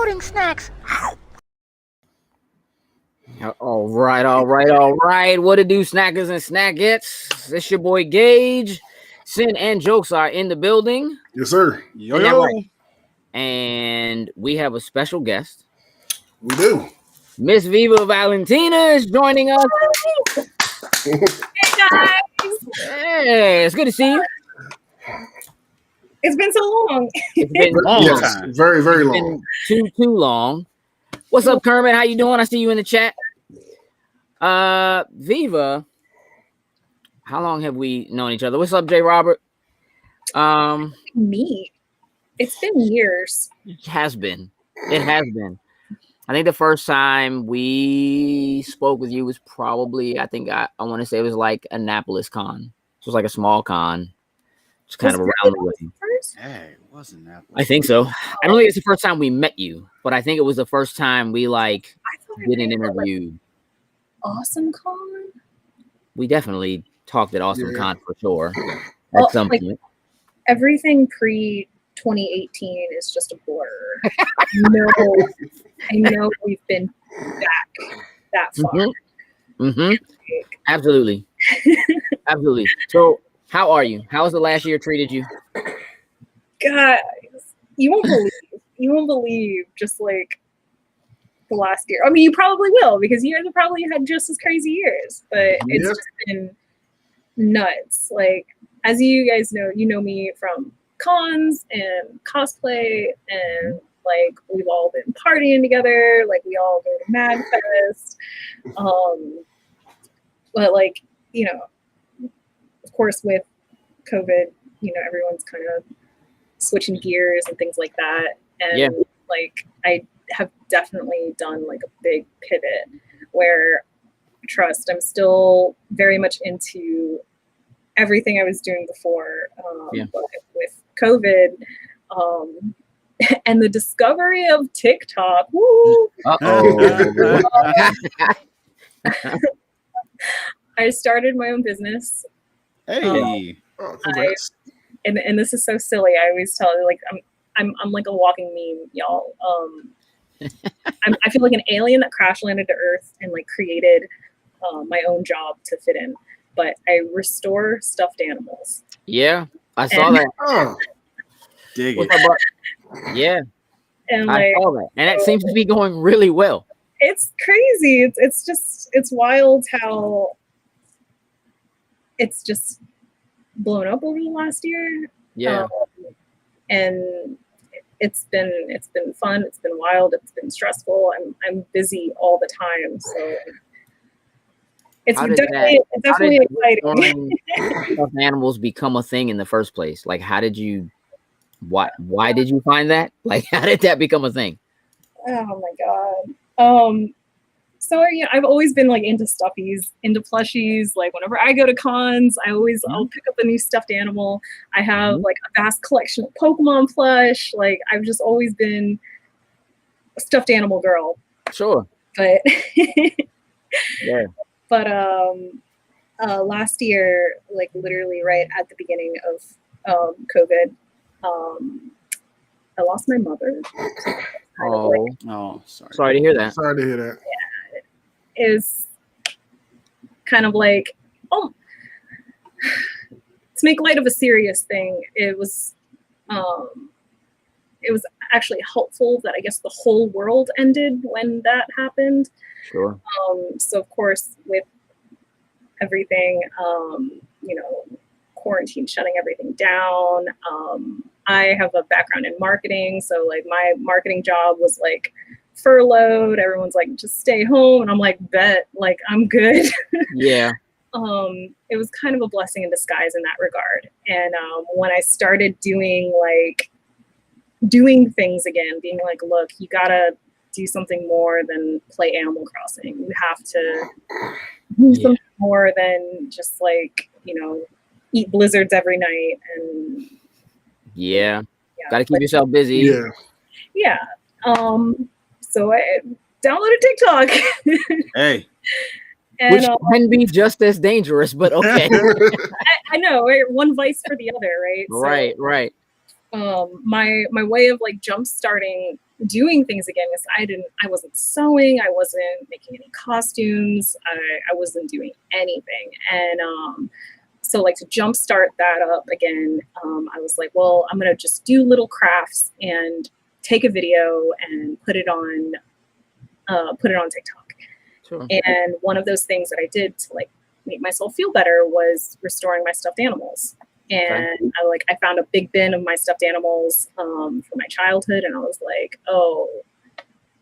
pudding snacks. All right. What to do, snackers and snackettes? It's your boy Gage. Sin and Jokes are in the building. Yes, sir. Yo. Right? And we have a special guest. We do. Miss Viva Valentina is joining us. Hey guys! Hey, it's good to see you. It's been so long. It's been Long Yes, time. very, very long. Too long. What's up, Kermit? How you doing? I see you in the chat. Viva, how long have we known each other? What's up, J. Robert? Me. It's been years. It has been. I think the first time we spoke with you was probably, I want to say it was like Annapolis Con. It was like a small con. It's kind of around the way. Hey, wasn't that? I think so. I don't think it's the first time we met you, but I think it was the first time we I did an interview. Awesome Con. We definitely talked at Awesome Con for sure. Well, At some point. Everything pre 2018 is just a blur. I know we've been back that far. Absolutely. Absolutely. So how are you? How has the last year treated you? Guys, you won't believe just like the last year. I mean, you probably will because you guys have probably had just as crazy years, but it's just been nuts. Like, as you guys know, you know me from cons and cosplay, and like we've all been partying together. Like, we all go to MagFest. But like, you know, of course with COVID, you know, everyone's kind of switching gears and things like that. And like, I have definitely done like a big pivot where, trust, I'm still very much into everything I was doing before. But with COVID, and the discovery of TikTok, woo, I started my own business. Hey. And this is so silly. I always tell you, like, I'm like a walking meme, y'all. I feel like an alien that crash landed to Earth and like created my own job to fit in. But I restore stuffed animals. Yeah, I saw that. Dig it. Yeah, and I saw that, and it seems to be going really well. It's crazy. It's wild how it's just blown up over the last year. Yeah, and it's been fun. It's been wild. It's been stressful. I'm busy all the time. So it's definitely exciting. Stuffed animals become a thing in the first place? Like, how did you? Why did you find that? Like, how did that become a thing? Oh my god. So yeah, I've always been like into stuffies, into plushies. Like, whenever I go to cons, I'll pick up a new stuffed animal. I have like a vast collection of Pokemon plush. Like, I've just always been a stuffed animal girl. Sure. But yeah. But last year, like literally right at the beginning of COVID, I lost my mother. Sorry to hear that. Sorry to hear that. Yeah, it was kind of like, to make light of a serious thing, it was actually helpful that I guess the whole world ended when that happened. Sure. So of course, with everything, you know, quarantine shutting everything down. I have a background in marketing, so like my marketing job was like furloughed. Everyone's like, just stay home, and I'm like, bet, like I'm good. Yeah. It was kind of a blessing in disguise in that regard. And when I started doing things again, being like, look, you gotta do something more than play Animal Crossing. You have to do something more than just like, you know, eat blizzards every night and gotta keep yourself busy. Yeah. So I downloaded TikTok. Hey. And, which can be just as dangerous, but okay. I know, right? One vice for the other, right? Right. my way of like jump starting doing things again is I wasn't sewing, I wasn't making any costumes, I wasn't doing anything. And so like to jumpstart that up again, I was like, well, I'm gonna just do little crafts and take a video and put it on TikTok. Sure. And one of those things that I did to like make myself feel better was restoring my stuffed animals. And I found a big bin of my stuffed animals from my childhood, and I was like, oh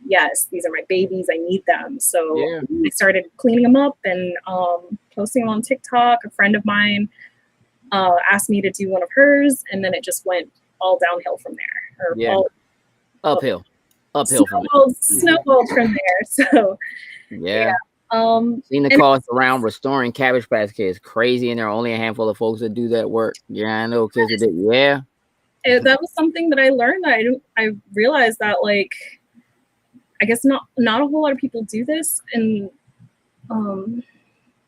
yes, these are my babies, I need them. So I started cleaning them up and posting them on TikTok. A friend of mine asked me to do one of hers, and then it just went all downhill from there. Or uphill snowballed from there. So seen the cost around restoring Cabbage Patch Kids crazy, and there are only a handful of folks that do that work. I know kids that did. That was something that I learned. I realized that like I guess not a whole lot of people do this, and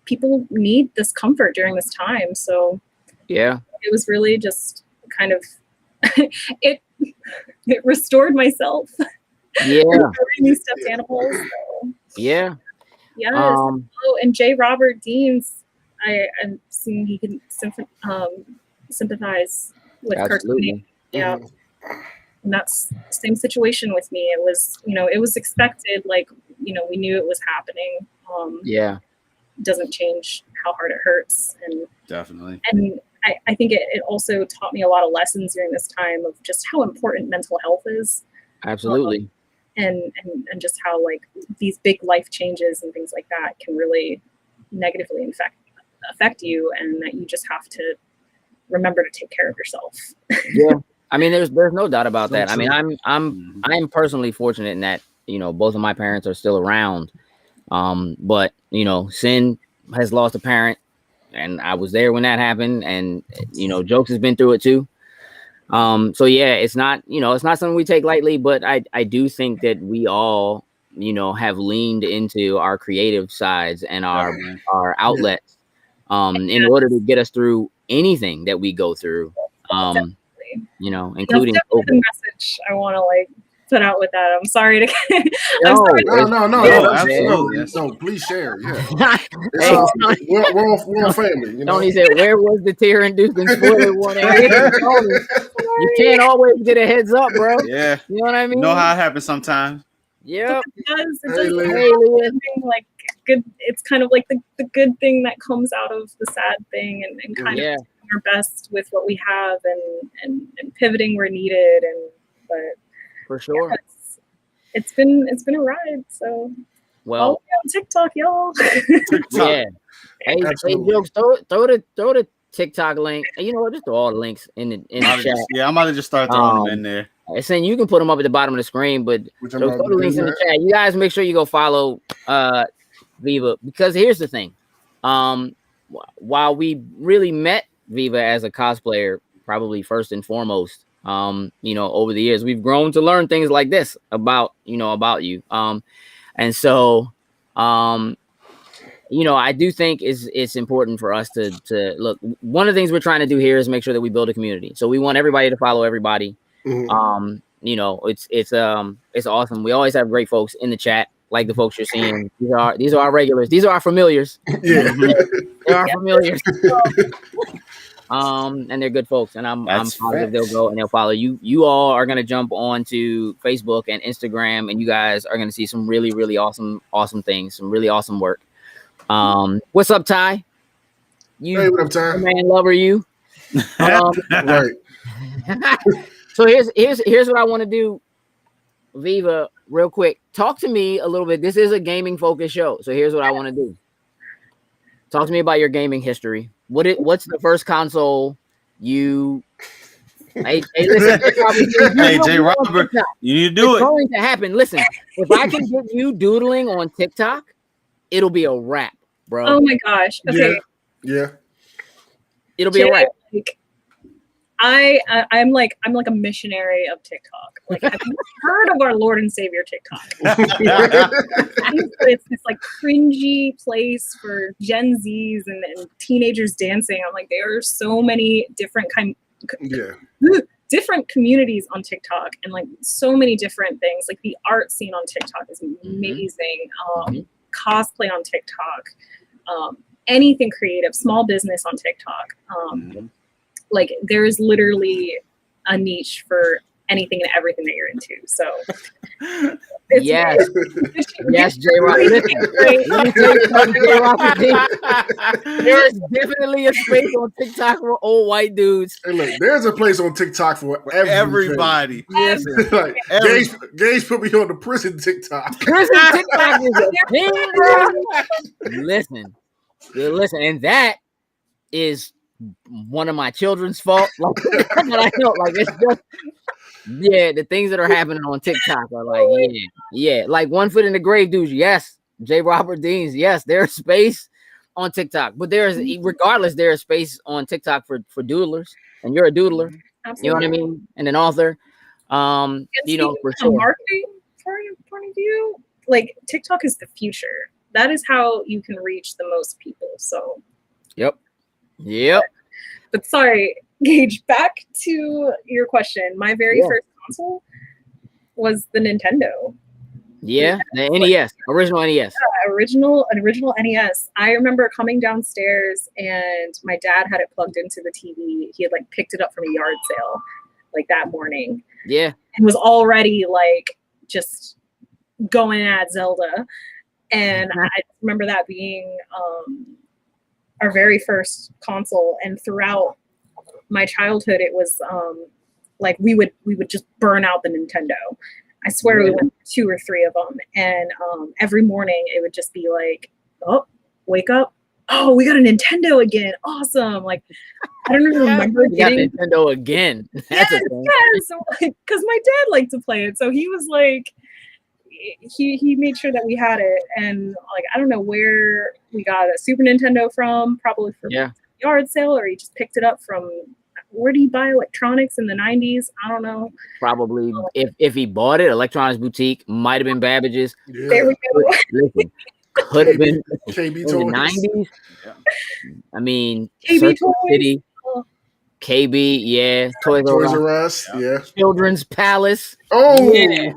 people need this comfort during this time. So it was really just kind of it restored myself. These stuffed animals. So. Yes. Oh, and J. Robert Deans, I'm seeing he can sympathize with cartooning. Yeah. And that's the same situation with me. It was, it was expected. Like, we knew it was happening. It doesn't change how hard it hurts. And definitely. And I think it also taught me a lot of lessons during this time of just how important mental health is. Absolutely. And just how like these big life changes and things like that can really negatively affect you, and that you just have to remember to take care of yourself. I mean, there's no doubt about that. I mean, I'm personally fortunate in that both of my parents are still around, but Sin has lost a parent, and I was there when that happened, and Jokes has been through it too. So it's not something we take lightly, but I do think that we all, have leaned into our creative sides and our outlets, in order to get us through anything that we go through, including that's the message I want to like put out with that. I'm sorry to No, absolutely. So please share. We're all family. Tony said, "Where was the tear-inducing spoiler warning?" You can't always get a heads up, bro. Yeah, you know what I mean. You know how it happens sometimes. Yep. It does. Like good. It's kind of like the good thing that comes out of the sad thing, and kind of doing our best with what we have, and pivoting where needed, but. For sure. It's been a ride. So well, on TikTok, y'all. Hey, Jokes, throw the TikTok link. You know what? Just throw all the links in the chat. I'm about to just start throwing them in there. And you can put them up at the bottom of the screen, but throw the links in the chat. You guys make sure you go follow Viva, because here's the thing. While we really met Viva as a cosplayer, probably first and foremost, over the years, we've grown to learn things like this about you. And so, I do think it's important for us to look. One of the things we're trying to do here is make sure that we build a community. So we want everybody to follow everybody. Mm-hmm. It's awesome. We always have great folks in the chat, like the folks you're seeing. These are our regulars. These are our familiars. Yeah, they are familiars. And they're good folks, and I'm positive they'll go and they'll follow you. You all are gonna jump onto Facebook and Instagram, and you guys are gonna see some really, really awesome things, some really awesome work. What's up, Ty? Hey, what up, Ty? Man, lover, you. Right. So here's what I want to do, Viva, real quick. Talk to me a little bit. This is a gaming focused show, so here's what I want to do. Talk to me about your gaming history. What's the first console you? Hey, listen. Hey, J. Robert, you need to do it. It's going to happen. Listen, if I can get you doodling on TikTok, it'll be a wrap, bro. Oh my gosh. Okay. Yeah. It'll be a wrap. I'm like a missionary of TikTok. Like, have you heard of our Lord and Savior TikTok? It's this like cringy place for Gen Zs and teenagers dancing. I'm like, there are so many different different communities on TikTok and like so many different things. Like the art scene on TikTok is amazing. Cosplay on TikTok, anything creative, small business on TikTok. Like there's literally a niche for anything and everything that you're into. So yes, J-Rock. Let me tell you something, J-Rock. There is definitely a space on TikTok for old white dudes. Hey, look, there's a place on TikTok for everybody. Listen, like, Gage put me on the prison TikTok. Prison TikTok is a thing, bro. Listen, and that is one of my children's fault. Like that I know, like it's just the things that are happening on TikTok are like like One Foot in the Grave dudes. Yes, J. Robert Deans. Yes, there's space on TikTok, but there's space on TikTok for doodlers, and you're a doodler. Absolutely. You know what I mean, and an author. You know, for sure. Marketing point of view, like TikTok is the future. That is how you can reach the most people. So. Yep. But sorry, Gage, back to your question. My very first console was the Nintendo. Yeah, the NES, original NES. Yeah, original NES. I remember coming downstairs and my dad had it plugged into the TV. He had like picked it up from a yard sale like that morning. Yeah. And was already like just going at Zelda. And I remember that being our very first console, and throughout my childhood it was like we would just burn out the Nintendo. I swear we went 2 or 3 of them, and every morning it would just be like, oh, wake up, oh, we got a Nintendo again, awesome. Like I don't even remember getting Nintendo again. Yes, because my dad liked to play it, so he was like, he made sure that we had it. And like I don't know where we got a Super Nintendo from, probably from a yard sale, or he just picked it up from, where do you buy electronics in the 90s? I don't know. Probably if he bought it, Electronics Boutique, might have been Babbage's. There we go. Listen, could have been KB in the 90s. I mean, KB Circuit City, KB, Toys R Us, Children's Palace. Oh, yeah.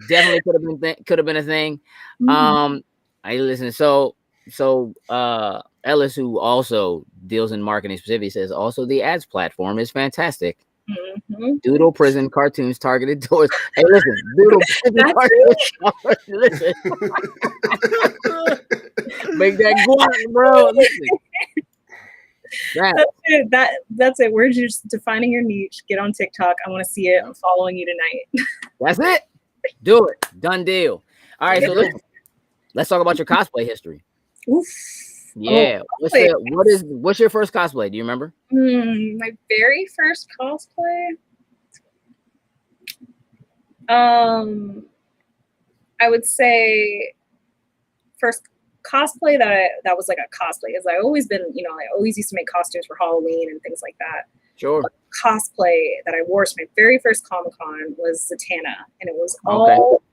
Definitely could have been a thing. I listen. So Ellis, who also deals in marketing specifically, says also the ads platform is fantastic. Doodle Prison cartoons targeted towards. Hey, listen, Doodle Prison cartoons. Listen, make that guac, bro. Listen. That's it. That's it. We're just defining your niche. Get on TikTok. I want to see it. I'm following you tonight. That's it. Do it. Done deal. All right. So let's talk about your cosplay history. Oof. Yeah. What's your first cosplay? Do you remember? My very first cosplay. I would say first cosplay that was like a cosplay, because I always used to make costumes for Halloween and things like that. Sure. But cosplay that I wore to my very first Comic-Con was Zatanna, and it was all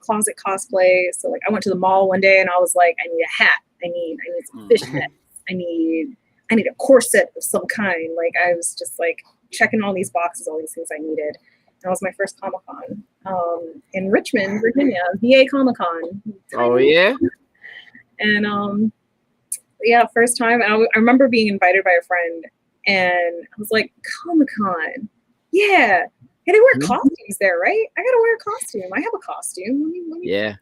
closet cosplay. So like I went to the mall one day and I was like, I need a hat, I need some fishnets, I need a corset of some kind. Like I was just like checking all these boxes, all these things I needed. That was my first Comic-Con in Richmond, Virginia, VA Comic-Con. Oh yeah. And first time. I remember being invited by a friend, and I was like, Comic-Con, yeah. Hey, they wear costumes there, right? I gotta wear a costume. I have a costume. Let me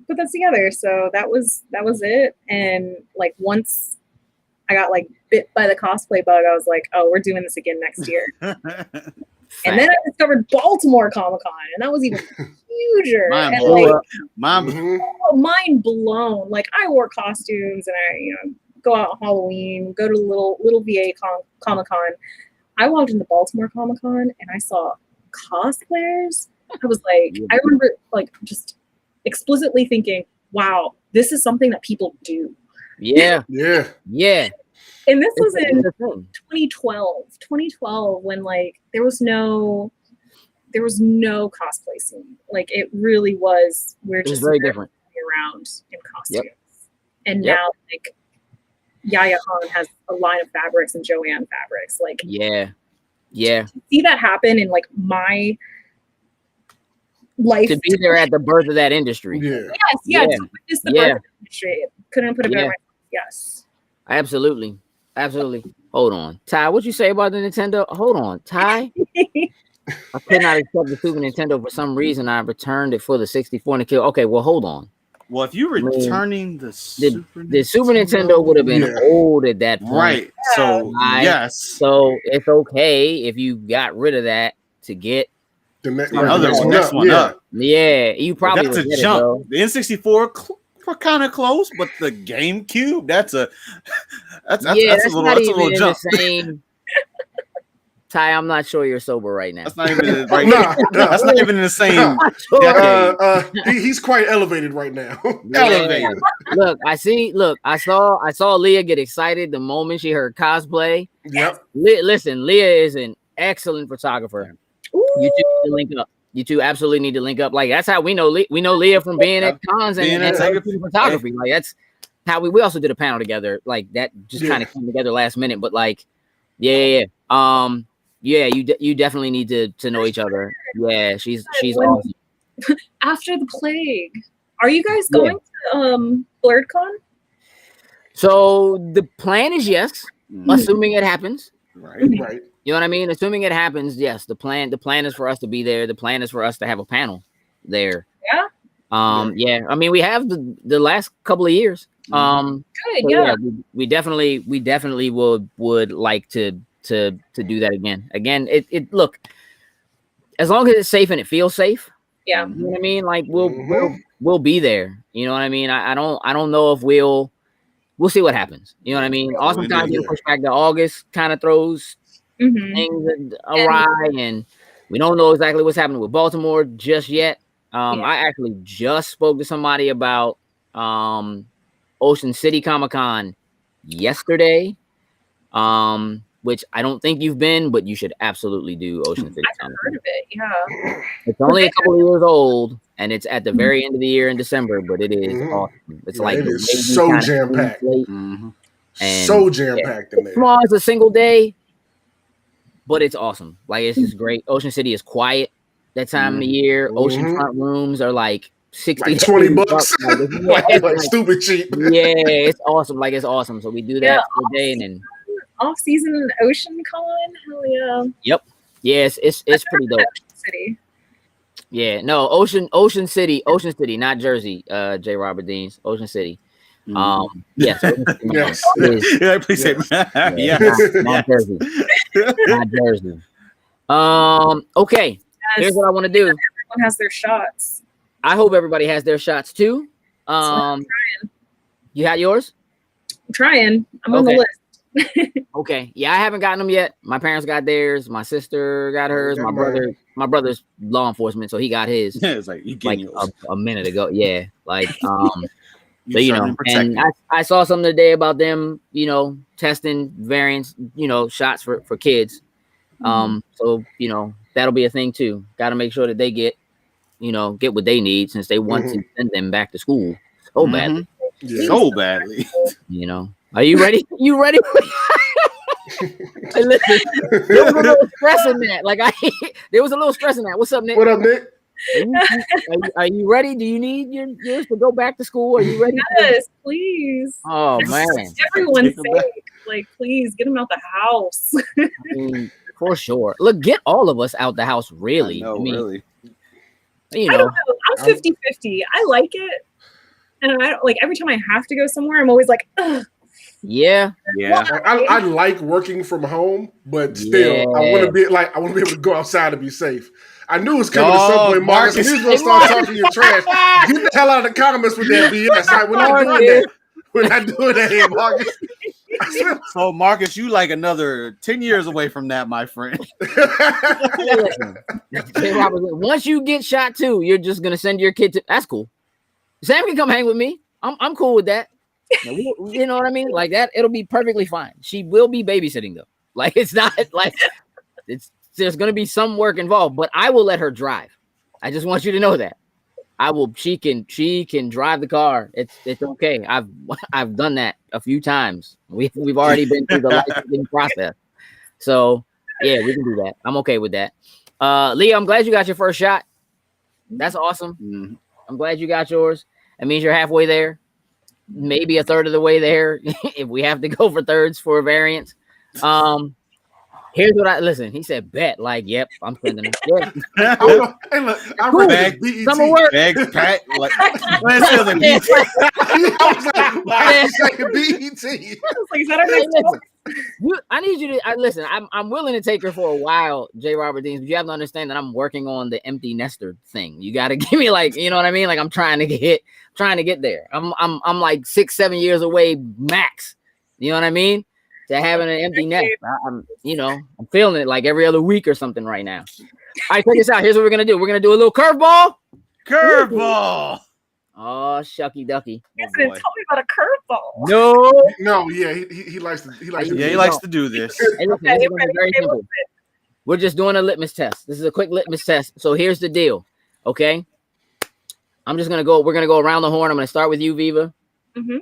put that together. So that was it. And like once I got like bit by the cosplay bug, I was like, oh, we're doing this again next year. And then I discovered Baltimore Comic-Con, and that was even huger. Mind blown. Like I wore costumes, and I go out on Halloween, go to little VA Comic-Con. I walked into Baltimore Comic-Con and I saw cosplayers. I was like, I remember like just explicitly thinking, wow, this is something that people do. Yeah. And this was in 2012 when like there was no cosplay scene. Like it really was, we're just very different around in costumes. And now like Yaya Khan has a line of fabrics and Joanne fabrics. Like, yeah. to see that happen in like my life, To be there at the birth of that industry. yes, to witness the birth of the industry. Couldn't put it better. Yes, absolutely. Hold on, Ty. What you say about the Nintendo? Hold on, Ty. I could not accept the Super Nintendo for some reason. I returned it for the 64 and kill. Okay, well, hold on. Well, if you're returning the Super Nintendo would have been old at that point, right? So yes, so it's okay if you got rid of that to get the next one up. Yeah, you probably that's a jump. The N64 were kind of close, but the GameCube, that's a little jump. Ty, I'm not sure you're sober right now. That's not even That's not even in the same decade. He's quite elevated right now. Elevated. Look, I saw Leah get excited the moment she heard cosplay. Yep. Listen, Leah is an excellent photographer. Ooh. You two need to link up. You two absolutely need to link up. Like, that's how we know Leah from being at cons and photography. Like, that's how we also did a panel together. Like, that just kind of came together last minute. But like, you definitely need to know each other. Yeah, she's awesome. After the plague, are you guys going to BlurredCon? So the plan is yes, assuming it happens. Right. You know what I mean? Assuming it happens, yes. The plan is for us to be there. The plan is for us to have a panel there. Yeah. I mean, we have the last couple of years. Good. So yeah. We definitely would like to do that again. Again, it look, as long as it's safe and it feels safe. Yeah. You know what I mean? Like we'll be there. You know what I mean? I don't know if we'll see what happens. You know what I mean? Oftentimes getting pushed back to August kind of throws things awry, and we don't know exactly what's happening with Baltimore just yet. I actually just spoke to somebody about Ocean City Comic-Con yesterday, which I don't think you've been, but you should absolutely do Ocean City Comic-Con. I've heard of it, yeah. It's only a couple of years old, and it's at the very end of the year in December, but it is awesome. It's like it is so jam-packed. So jam-packed in there. Small as a single day, but it's awesome. Like, it's just great. Ocean City is quiet that time of the year. Oceanfront rooms are like 60, like $20. Like stupid cheap. Yeah, it's awesome. Like, it's awesome. So we do that for a day, and then off-season Ocean Con. Hell yeah. Yep. Yes, it's pretty dope. City. Yeah, no, Ocean City, not Jersey. J. Robert Deans, Ocean City. Yes. Please say not Jersey. Not Jersey. Okay. Here's what I want to do. Everyone has their shots. I hope everybody has their shots too. You had yours? I'm trying. I'm on the list. Okay. Yeah, I haven't gotten them yet. My parents got theirs. My sister got hers. My brother's law enforcement, so he got his. Yeah, it's like you a minute ago. Yeah, like so, and I saw something today about them, testing variants, shots for kids. So that'll be a thing too. Got to make sure that they get what they need, since they want to send them back to school so badly. So badly. Are you ready? You ready? Hey, listen, there was a little stress in that. There was a little stress in that. What's up, Nick? What up, Nick? Are you ready? Do you need yours to go back to school? Are you ready? Yes, please. Oh man, everyone's sake. Like, please get them out the house. I mean, for sure. Look, get all of us out the house. Really? I mean, really. I don't know. I'm 50-50. I like it, and I don't, like, every time I have to go somewhere, I'm always like, ugh. Yeah. I like working from home, but still, I want to be able to go outside and be safe. I knew it was coming at some point, Marcus. He was going to start talking your trash. Get the hell out of the comments with that BS. Right? We're not doing that. We're not doing that here, Marcus. So, Marcus, you like another 10 years away from that, my friend. Once you get shot too, you're just gonna send your kid to. That's cool. Sam can come hang with me. I'm cool with that. You know what I mean? Like that, it'll be perfectly fine. She will be babysitting though. Like, it's not like there's gonna be some work involved, but I will let her drive. I just want you to know that. I will. She can drive the car. It's okay. I've done that a few times. We've already been through the licensing process. So yeah, we can do that. I'm okay with that. Leah, I'm glad you got your first shot. That's awesome. Mm. I'm glad you got yours. It means you're halfway there, maybe a third of the way there. If we have to go for thirds for a variance. Here's what I listen. He said, "Bet." Like, yep, I'm sending him. Yeah. Hey, look, I Cool. read BET. Summer work. Bag pat. Like, I was like, why is he saying BET? Like, is that our next listen, I need you to listen. I'm willing to take her for a while, J. Robert Deans, but you have to understand that I'm working on the empty nester thing. You got to give me like, you know what I mean? Like I'm trying to get there. I'm like 6-7 years away max. You know what I mean? To having an empty nest. I'm feeling it like every other week or something right now. All right, check this out. Here's what we're gonna do. We're gonna do a little curveball. Curveball. Oh, shucky ducky. You didn't tell me about a curveball. No. Yeah, he likes to. He likes to do this. Hey, listen, this is gonna be very simple. We're just doing a litmus test. This is a quick litmus test. So here's the deal. Okay. We're gonna go around the horn. I'm gonna start with you, Viva. Mm-hmm.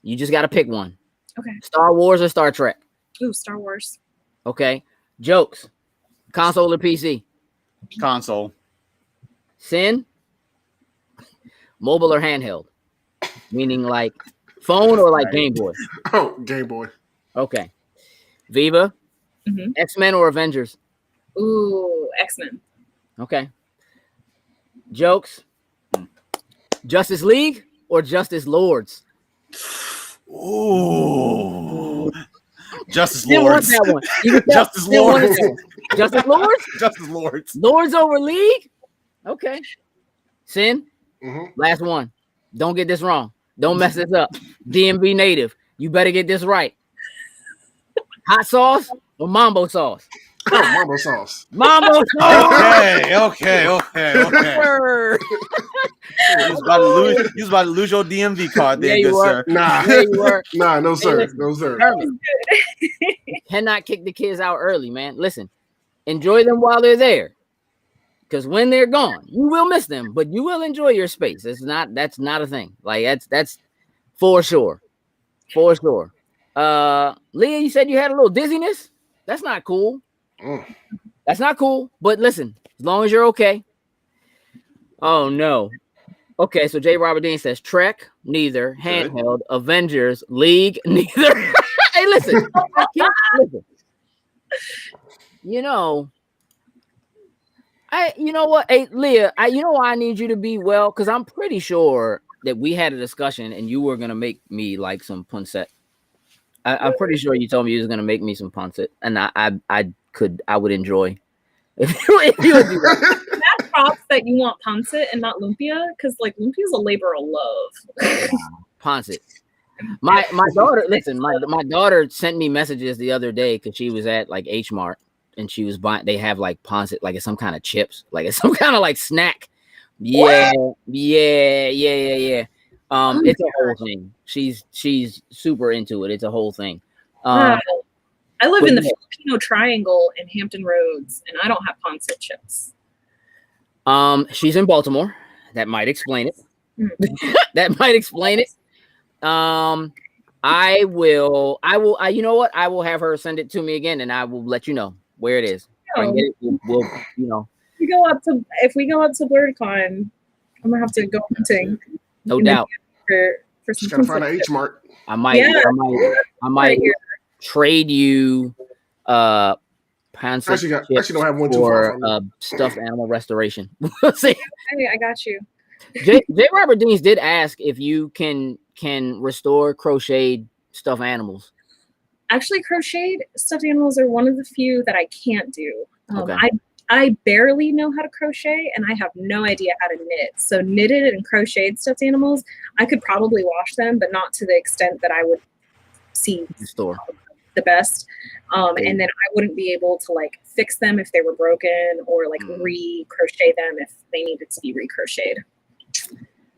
You just gotta pick one. Okay. Star Wars or Star Trek? Ooh, Star Wars. Okay. Jokes. Console or PC? Console. Sin? Mobile or handheld? Meaning like phone or like Game Boy? Oh, Game Boy. Okay. Viva? Mm-hmm. X-Men or Avengers? Ooh, X-Men. Okay. Jokes? Justice League or Justice Lords? Ooh. Justice Didn't want Lords. that one. Justice Lords. Justice Lords? Justice Lords. Lords over League? Okay. Sin? Mm-hmm. Last one. Don't get this wrong. Don't mess this up. DMV native. You better get this right. Hot sauce or mambo sauce? Oh, Mambo sauce. Mambo sauce. Okay. Word. You was about to lose your DMV card there, good sir. Nah. Yeah, you were. Nah, no sir. listen. No sir. Cannot kick the kids out early, man. Listen, enjoy them while they're there. Because when they're gone, you will miss them, but you will enjoy your space. That's not a thing. Like that's for sure. For sure. Leah, you said you had a little dizziness. That's not cool. That's not cool. But listen, as long as you're okay. Oh no. Okay, so J. Robert Dean says Trek, neither. Handheld, Avengers, League, neither. Hey, listen. Listen. You know what? Hey, Leah, you know why I need you to be well? Because I'm pretty sure that we had a discussion and you were gonna make me like some punset. I'm pretty sure you told me you was gonna make me some punset, and I would enjoy if you would do that. That props that you want pancit and not lumpia, because like lumpia is a labor of love. Pancit. My daughter, listen, my daughter sent me messages the other day because she was at like H Mart and she was buying. They have like pancit, like it's some kind of chips, like it's some kind of like snack. Yeah. It's a whole thing. She's super into it. It's a whole thing. I live in the Filipino Triangle in Hampton Roads, and I don't have pancit chips. She's in Baltimore. That might explain it. That might explain it. I will. You know what? I will have her send it to me again, and I will let you know where it is. We'll, if we go up to BlurredCon, I'm gonna have to go hunting. No doubt. For Just some gotta find an H Mart. I might trade you pancit Actually don't have one too for far stuffed animal restoration. We'll see. I got you. J. Robert Deans did ask if you can restore crocheted stuffed animals. Actually, crocheted stuffed animals are one of the few that I can't do. Okay. I barely know how to crochet, and I have no idea how to knit. So knitted and crocheted stuffed animals, I could probably wash them, but not to the extent that I would see the best. And then I wouldn't be able to like fix them if they were broken or like re-crochet them if they needed to be re-crocheted.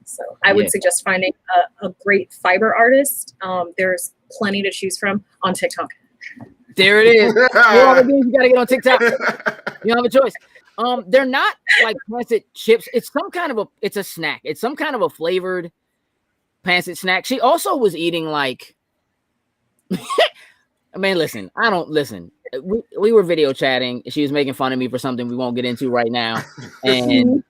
So I would suggest finding a great fiber artist. There's plenty to choose from on TikTok. There it is. You gotta get on TikTok. You don't have a choice. They're not like pancit chips. It's a snack. It's some kind of a flavored pancit snack. She also was eating like, I mean, listen. We were video chatting. She was making fun of me for something we won't get into right now, and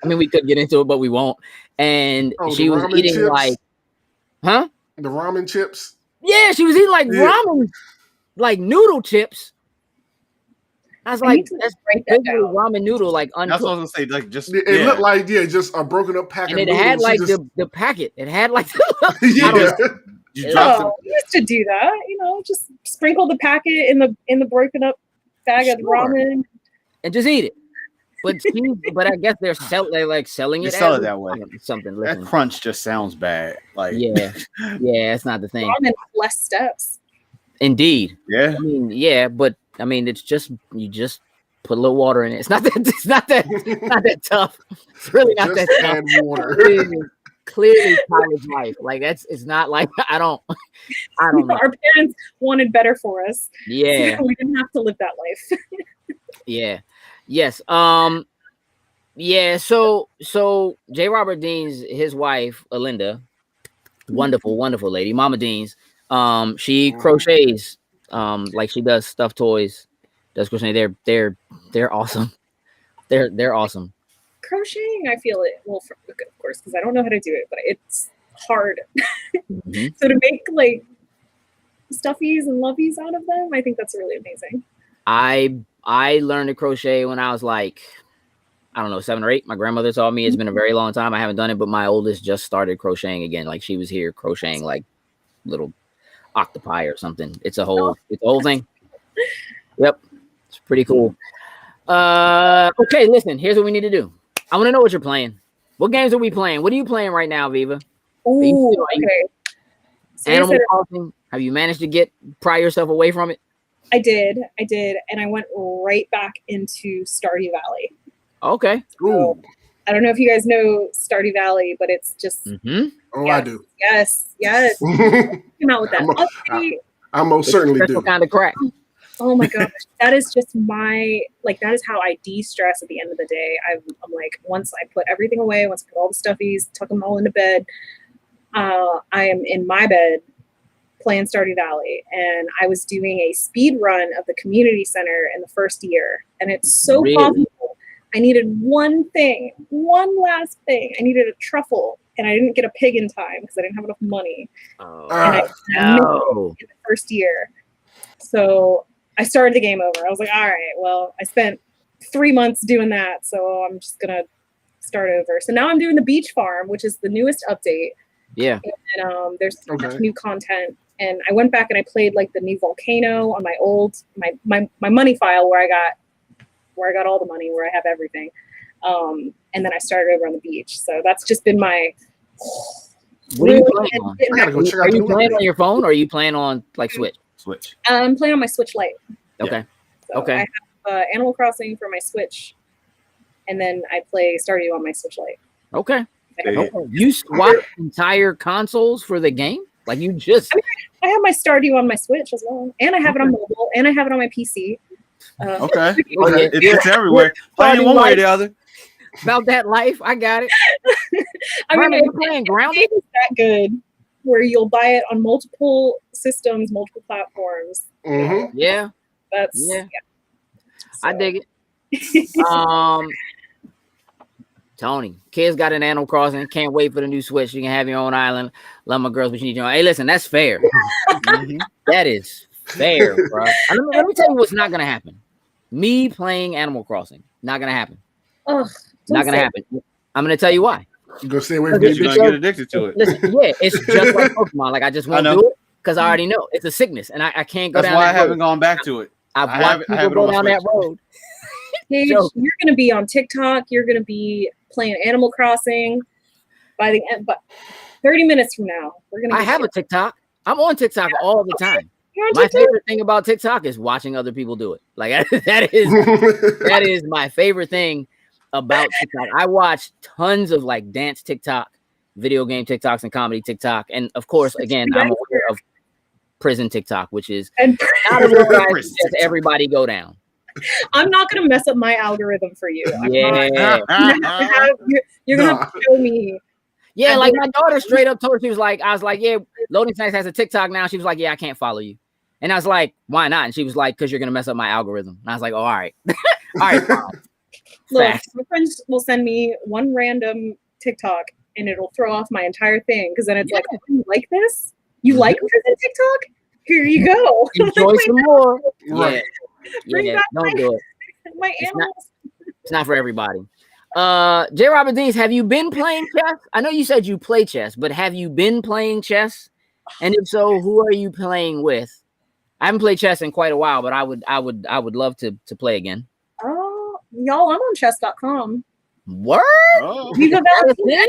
I mean, we could get into it, but we won't. And she was eating chips? Like, huh? The ramen chips. Yeah, she was eating like ramen, like noodle chips. I was like, that's ramen noodle, like uncooked. That's what I was gonna say. Like, just it looked like just a broken up pack. And of it had like the packet. It had like the you used to do that, just sprinkle the packet in the broken up bag of ramen and just eat it. But I guess they're selling it. They sell it that way. Something. That crunch just sounds bad. Like it's not the thing. Ramen less steps. Indeed. Yeah. I mean, but I mean, it's just you just put a little water in it. It's not that tough. It's really not just that tough. Add water. Clearly college life. Like it's not like I don't know. Our parents wanted better for us. Yeah. So we didn't have to live that life. Yeah. Yes. Yeah. So J. Robert Dean's his wife, Alinda, wonderful lady, Mama Dean's. She crochets. Like she does stuffed toys. Does crochet. They're awesome. They're awesome. Crocheting, I feel it. Well, of course, because I don't know how to do it, but it's hard. Mm-hmm. So to make like stuffies and loveys out of them, I think that's really amazing. I learned to crochet when I was like, I don't know, 7 or 8. My grandmother taught me. It's been a very long time. I haven't done it, but my oldest just started crocheting again. Like she was here crocheting like little octopi or something. It's a whole thing. Yep. It's pretty cool. Okay, listen, here's what we need to do. I want to know what you're playing. What games are we playing? What are you playing right now, Viva? Ooh, okay. So Animal Crossing. Have you managed to pry yourself away from it? I did, and I went right back into Stardew Valley. Okay. So, I don't know if you guys know Stardew Valley, but it's just. Mm-hmm. Oh, I do. Yes. Came out with that. I most certainly do. Kind of crack. Oh my gosh, that is just that is how I de-stress at the end of the day. I'm like, once I put everything away, once I put all the stuffies, tuck them all into bed, I am in my bed playing Stardew Valley, and I was doing a speed run of the community center in the first year, and it's so possible. I needed one last thing. I needed a truffle, and I didn't get a pig in time because I didn't have enough money. Oh, and I missed it in the first year. So I started the game over. I was like, all right, well, I spent 3 months doing that, so I'm just going to start over. So now I'm doing the beach farm, which is the newest update. Yeah. And there's much new content. And I went back and I played like the new volcano on my old, my money file where I got all the money, where I have everything. And then I started over on the beach. So that's just been my... What are you playing on? Are you playing on your phone or are you playing on like Switch? I'm playing on my Switch Lite. Okay. So I have Animal Crossing for my Switch, and then I play Stardew on my Switch Lite. Okay. You swap entire consoles for the game? Like you just... I have my Stardew on my Switch as well, and I have it on mobile, and I have it on my PC. Okay. It's everywhere. Playing one way or the other. About that life, I got it. I mean, you're playing Grounded? It's that good, where you'll buy it on multiple systems, multiple platforms. Mm-hmm. Yeah. So. I dig it. Tony, kids got an Animal Crossing. Can't wait for the new Switch. You can have your own island. Love my girls, but you need your own. Hey, listen, that's fair. That is fair, bro. Let me tell you what's not gonna happen. Me playing Animal Crossing, not gonna happen. Ugh, not gonna happen. I'm gonna tell you why. You're gonna stay away from it. You're gonna get addicted to it. Listen, it's just like Pokemon. Like I just won't do it because I already know it's a sickness, and I can't go down. That's why I haven't gone back to it. I've watched people go down that road. Paige, you're gonna be on TikTok. You're gonna be playing Animal Crossing by the end, but 30 minutes from now, we're gonna. I have a TikTok. I'm on TikTok all the time. My favorite thing about TikTok is watching other people do it. Like that is my favorite thing about TikTok. I watch tons of like dance TikTok, video game TikToks, and comedy TikTok, and of course, again, I'm aware of prison TikTok, which is not a road I suggest everybody go down. I'm not gonna mess up my algorithm for you. Yeah. You're gonna have to show me. Yeah, like my daughter straight up told her, she was like, I was like, yeah, Loading Snacks has a TikTok now. She was like, yeah, I can't follow you. And I was like, why not? And she was like, because you're gonna mess up my algorithm. And I was like, oh, all right. All right, fine. Look, my friends will send me one random TikTok and it'll throw off my entire thing because then it's like, oh, you like this? You like prison TikTok? Here you go. Enjoy some more. Right. Yeah, don't do it. My animals. It's not for everybody. J. Robert Deans, have you been playing chess? I know you said you play chess, but have you been playing chess? And if so, who are you playing with? I haven't played chess in quite a while, but I would love to play again. Oh, y'all, I'm on chess.com. Word? Oh. Viva Valentina.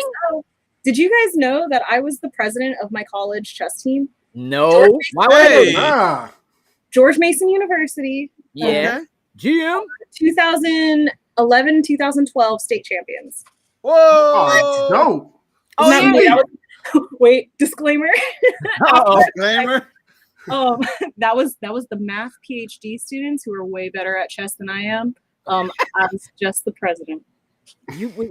Did you guys know that I was the president of my college chess team? No. George Mason University. Yeah. GM. 2011, 2012 state champions. Whoa! Oh, dope. Oh, yeah. Wait, disclaimer. Disclaimer. That was the math PhD students who are way better at chess than I am. I was just the president.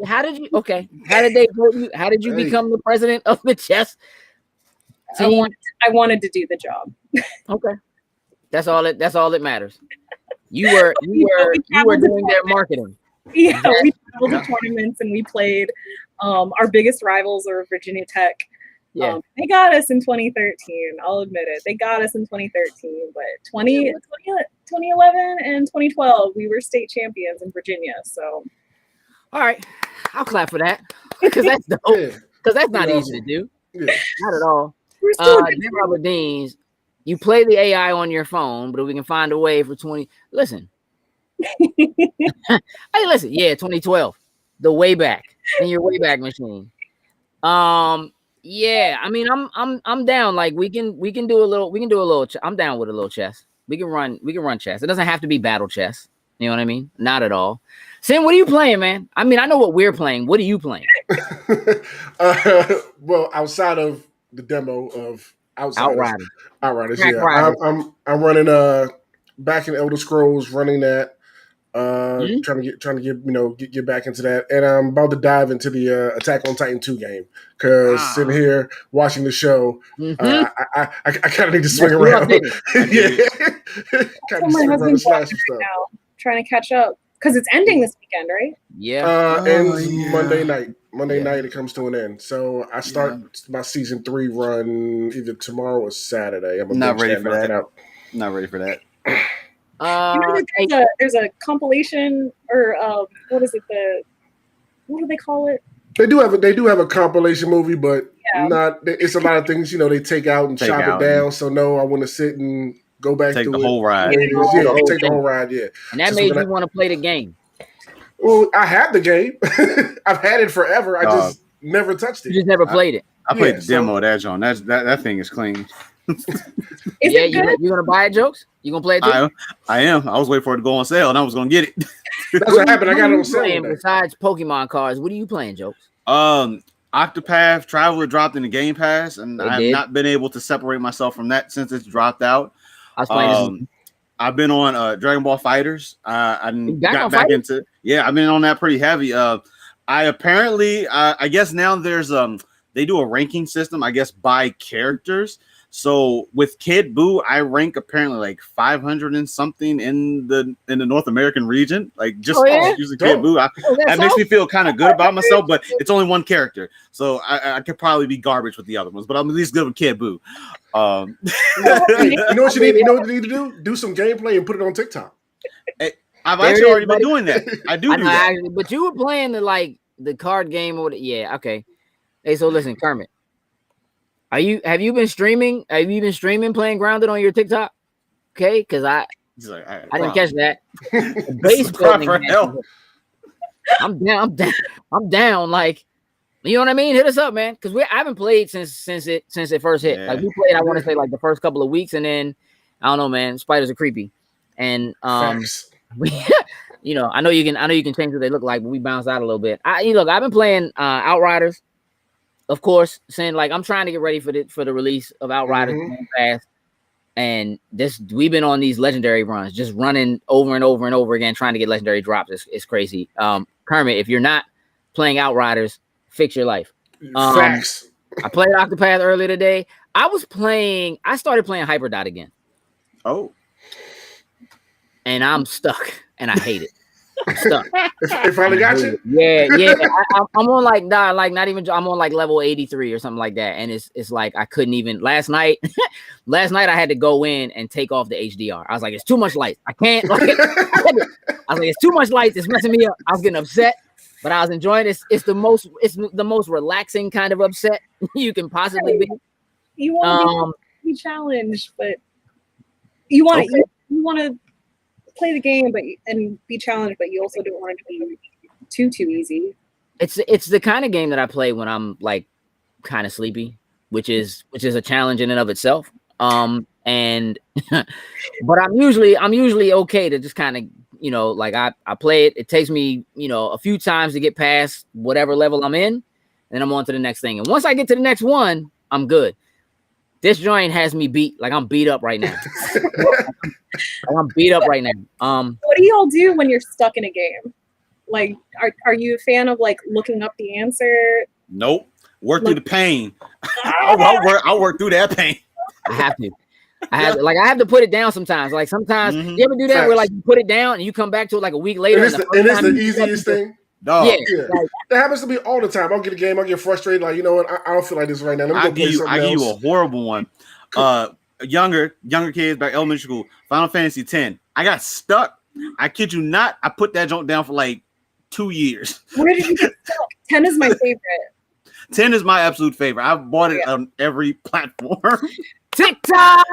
How did they vote you? How did you become the president of the chess team? I wanted to do the job. Okay. That's all that matters. You were doing their marketing. Yeah, we traveled to tournaments and we played. Our biggest rivals are Virginia Tech. Yeah, they got us in 2013. I'll admit it. They got us in 2013, but 2011 and 2012, we were state champions in Virginia. So, all right, I'll clap for that because that's dope. Because that's not easy to do. Yeah. Not at all. We're still Robert Deans, you play the AI on your phone, but if we can find a way for 20. Listen. Hey, listen. Yeah, 2012, the Wayback in your Wayback machine. Yeah, I mean, I'm down. Like we can do a little. I'm down with a little chess. We can run chess. It doesn't have to be battle chess. You know what I mean? Not at all. Sam, what are you playing, man? I mean, I know what we're playing. What are you playing? Well, outside of the demo of Outriders, yeah. I'm running back in Elder Scrolls, running that. Trying to get back into that, and I'm about to dive into the Attack on Titan 2 game because sitting here watching the show, I kind of need to swing around. Kind of swing around and slash stuff. Now, trying to catch up because it's ending this weekend, right? Yeah, ends Monday night. Monday night it comes to an end. So I start my season 3 run either tomorrow or Saturday. I'm not ready for that. Not ready for that. There's a compilation or what is it? What do they call it? They do have a compilation movie, but not. It's a lot of things they take out and chop it down. So no, I want to sit and go back take to the it. whole ride. Take the whole ride. Yeah, and that made you want to play the game. Well, I had the game. I've had it forever. I just never touched it. You just never played it. I played the demo of that, John. That thing is clean. You gonna buy it, Jokes? You gonna play it too? I am. I was waiting for it to go on sale, and I was gonna get it. That's what happened. I got it on sale. Besides Pokemon cards, what are you playing, Jokes? Octopath Traveler dropped in the Game Pass, and I've not been able to separate myself from that since it's dropped out. I was playing. I've been on Dragon Ball Fighters. I got back into. Yeah, I've been on that pretty heavy. I guess now there's they do a ranking system, I guess, by characters. So with Kid Buu, I rank apparently like 500 and something in the North American region. Like just using Kid Buu, that makes me feel kind of good about myself. But it's only one character, so I could probably be garbage with the other ones. But I'm at least good with Kid Buu. You know what you need? You know what you need to do? Do some gameplay and put it on TikTok. I've actually already been doing that. I do that. But you were playing the card game or okay. Hey, so listen, Kermit. Have you been streaming? Have you been streaming playing Grounded on your TikTok? Okay, because I didn't catch that. Base building. I'm down. Like, you know what I mean? Hit us up, man. Because I haven't played since it first hit. Like we played, I want to say like the first couple of weeks, and then I don't know, man. Spiders are creepy, and I know you can change what they look like, but we bounced out a little bit. I've been playing Outriders. Of course, saying like I'm trying to get ready for the release of Outriders fast. And we've been on these legendary runs, just running over and over and over again, trying to get legendary drops. It's crazy. Kermit, if you're not playing Outriders, fix your life. Facts. I played Octopath earlier today. I started playing Hyperdot again. Oh. And I'm stuck and I hate it. I'm stuck. It finally got you? Yeah. I'm on I'm on like level 83 or something like that. And it's like I couldn't even last night I had to go in and take off the HDR. I was like, it's too much light. I can't I was like, it's too much light. It's messing me up. I was getting upset, but I was enjoying it. It's the most relaxing kind of upset you can possibly be. You want to be challenged, but you want to you want to play the game, and be challenged, but you also don't want it to be too easy. It's the kind of game that I play when I'm like kind of sleepy, which is a challenge in and of itself. And but I'm usually okay to just kind of, you know, like I play it. It takes me, you know, a few times to get past whatever level I'm in, and then I'm on to the next thing. And once I get to the next one, I'm good. This joint has me beat. Like I'm beat up right now. I'm beat up right now. What do y'all do when you're stuck in a game? Like, are you a fan of like looking up the answer? Nope. Work through the pain. I'll work through that pain. I have to. I have to put it down sometimes. Like sometimes you ever do that where like you put it down and you come back to it like a week later. And it's the easiest thing. No. Yeah. Like, that happens to me all the time. I'll get a game, I'll get frustrated. Like, you know what? I don't feel like this right now. Let me go play something else. I give you a horrible one. Younger kids back elementary school, Final Fantasy X. I got stuck. I kid you not. I put that joint down for like 2 years. Where did you get stuck? 10 is my favorite. 10 is my absolute favorite. I've bought it on every platform. TikTok.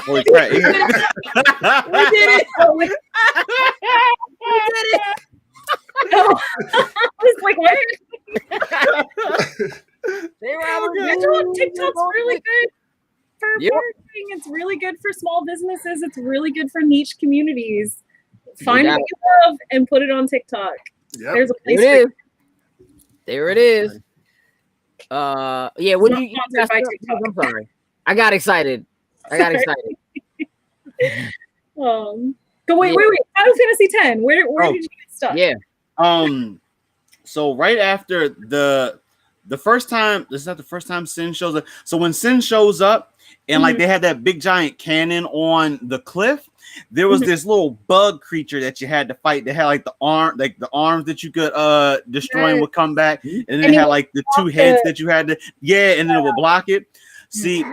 Holy crap. We did it. We did it. No. I was like, what? TikTok's really good for marketing. It's really good for small businesses. It's really good for niche communities. Find what you love and put it on TikTok. Yep. There's a place for it. There it is. Yeah, what do you I'm sorry. I got excited. But wait. Final Fantasy X. Where did you get stuck? Yeah. So right after the first time, this is not the first time Sin shows up. So when Sin shows up and like they had that big giant cannon on the cliff, there was this little bug creature that you had to fight that had like the arms that you could destroy and would come back, and then it had like the two heads that you had to and then it would block it. See,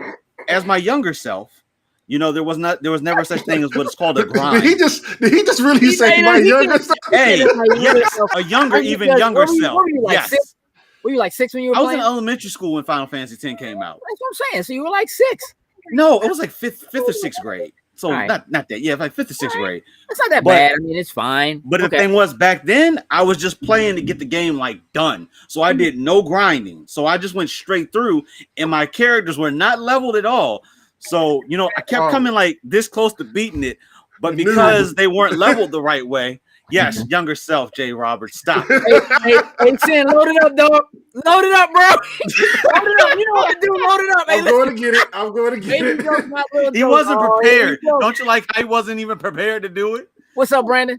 as my younger self, you know, there was never such thing as what is called a grind. Did he just really say my younger self? Hey, yes, a younger, even younger self. Yes. Were you like 6 when you were playing? I was in elementary school when Final Fantasy X came out. That's what I'm saying. So you were like 6. No, it was like fifth or sixth grade. So not that. Yeah, like 5th or 6th grade. It's not that bad. I mean, it's fine. But the thing was, back then, I was just playing to get the game like done. So I did no grinding. So I just went straight through, and my characters were not leveled at all. So, you know, I kept coming like this close to beating it, but because they weren't leveled the right way. Yes, younger self, J. Roberts. Stop. Hey, Sin, load it up, dog. Load it up, bro. Load it up. You know what to do. Load it up. I'm going to get it. He wasn't prepared. Don't you like how he wasn't even prepared to do it? What's up, Brandon?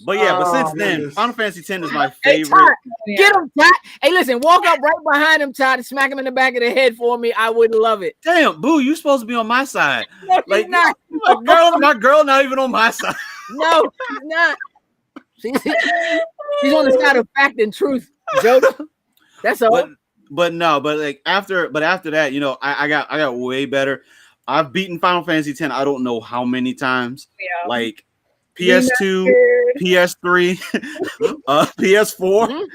But yeah, but since then, Final Fantasy X is my favorite. Hey, Todd, get him, Todd. Hey, listen, walk up right behind him, Todd, and smack him in the back of the head for me. I would love it. Damn, Boo, you supposed to be on my side. No, like, not. My girl, not even on my side. No, she's not. She's on the side of fact and truth, Joe. That's all. But after that, you know, I got way better. I've beaten Final Fantasy X. I don't know how many times. Yeah. Like PS2, PS3, PS4,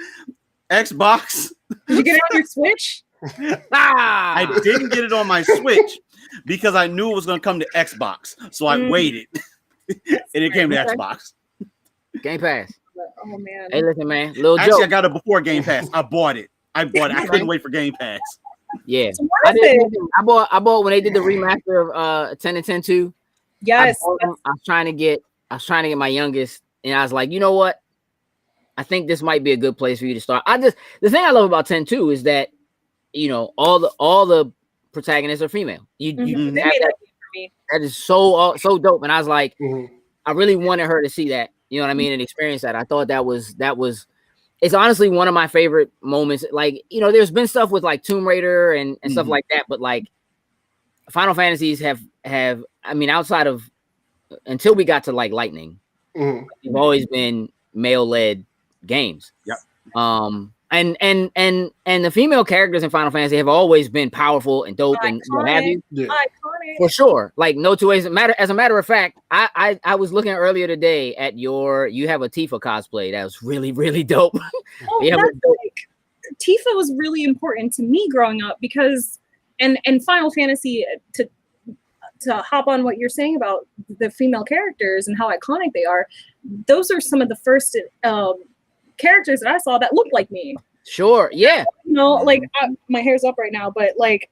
Xbox. Did you get it on your Switch? I didn't get it on my Switch because I knew it was going to come to Xbox. So I waited, and it came to Xbox. Game Pass. Oh man. Hey, listen, man. Little Actually, joke. I got it before Game Pass. I bought it. I couldn't wait for Game Pass. Yeah. So I bought when they did the remaster of 10 and 10 2. Yes. I was trying to get my youngest, and I was like, you know what? I think this might be a good place for you to start. The thing I love about 10 2 is that, you know, all the protagonists are female. You have that, That is so dope. And I was like, I really wanted her to see that, you know what I mean, and experience that. I thought that was it's honestly one of my favorite moments. Like, you know, there's been stuff with like Tomb Raider and stuff like that, but like Final Fantasies have I mean, outside of until we got to like Lightning, they've always been male-led games. Yep. And the female characters in Final Fantasy have always been powerful and dope and what have you. Yeah. For sure. Like no two ways. As a matter of fact, I was looking earlier today at you have a Tifa cosplay that was really, really dope. Oh, yeah, like, Tifa was really important to me growing up because and Final Fantasy to hop on what you're saying about the female characters and how iconic they are, those are some of the first characters that I saw that looked like me. Sure, yeah. You know, like my hair's up right now, but like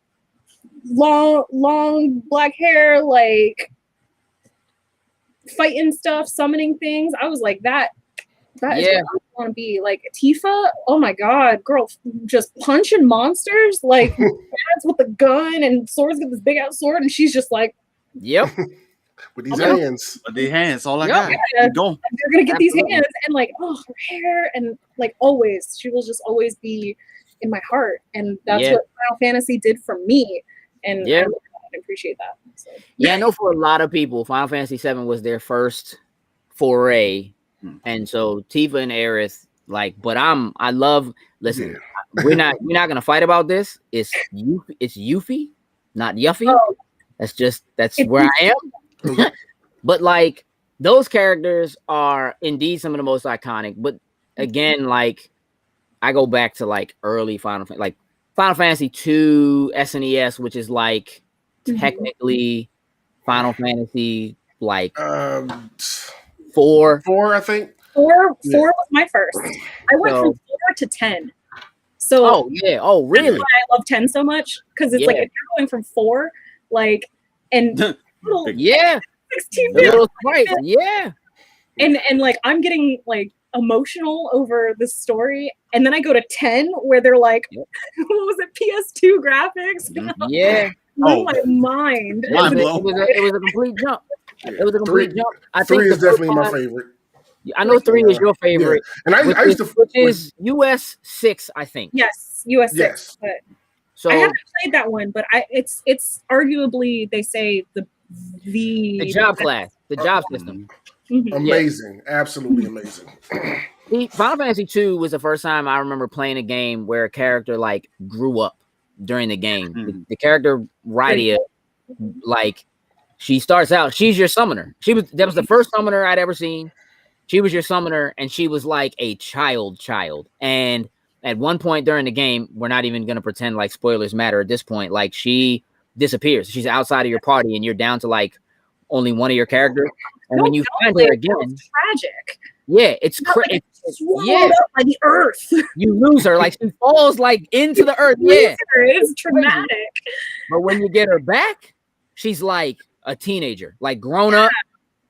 long black hair, like fighting stuff, summoning things. I was like, that is what I want to be. Like Tifa, oh my god, girl, just punching monsters, like dads with a gun and swords with this big ass sword, and she's just like, yep. With these hands. With these hands, all I got. Yeah, go. They're gonna get these hands and like, oh, her hair, and like always, she will just always be in my heart, and that's what Final Fantasy did for me, and I appreciate that. So. Yeah, I know for a lot of people, Final Fantasy VII was their first foray, and so Tifa and Aerith, like, but I love. Listen, we're not gonna fight about this. It's Yuffie, not Yuffie. Oh. That's where I am. But like those characters are indeed some of the most iconic. But again, like I go back to like early Final Fantasy 2 SNES, which is like technically Final Fantasy like 4. 4, I think. 4 was my first. I went from 4 to 10. So really? That's why I love 10 so much, because it's like if you're going from 4, like and 16 little sprites, and like I'm getting like emotional over this story, and then I go to 10 where they're like, what was it, PS2 graphics? Yeah. Blew my mind. It was a complete jump. It was a complete jump. I think 3 is definitely my favorite. I know 3 is your favorite. Yeah. And I used to, which is US 6, I think. Yes, US 6. Yes. But so I haven't played that one, but it's arguably, they say the job class, the job system. Amazing, absolutely amazing. Final Fantasy 2 was the first time I remember playing a game where a character like grew up during the game. The character Rydia, like she starts out, she's your summoner. That was the first summoner I'd ever seen. She was your summoner, and she was like a child. And at one point during the game, we're not even going to pretend like spoilers matter at this point. Like she disappears. She's outside of your party, and you're down to like only one of your characters. And when you find her again, it's tragic. Yeah, it's crazy. Swallowed up by the earth. You lose her, like she falls like into the earth. Yeah, it's traumatic. But when you get her back, she's like a teenager, like grown up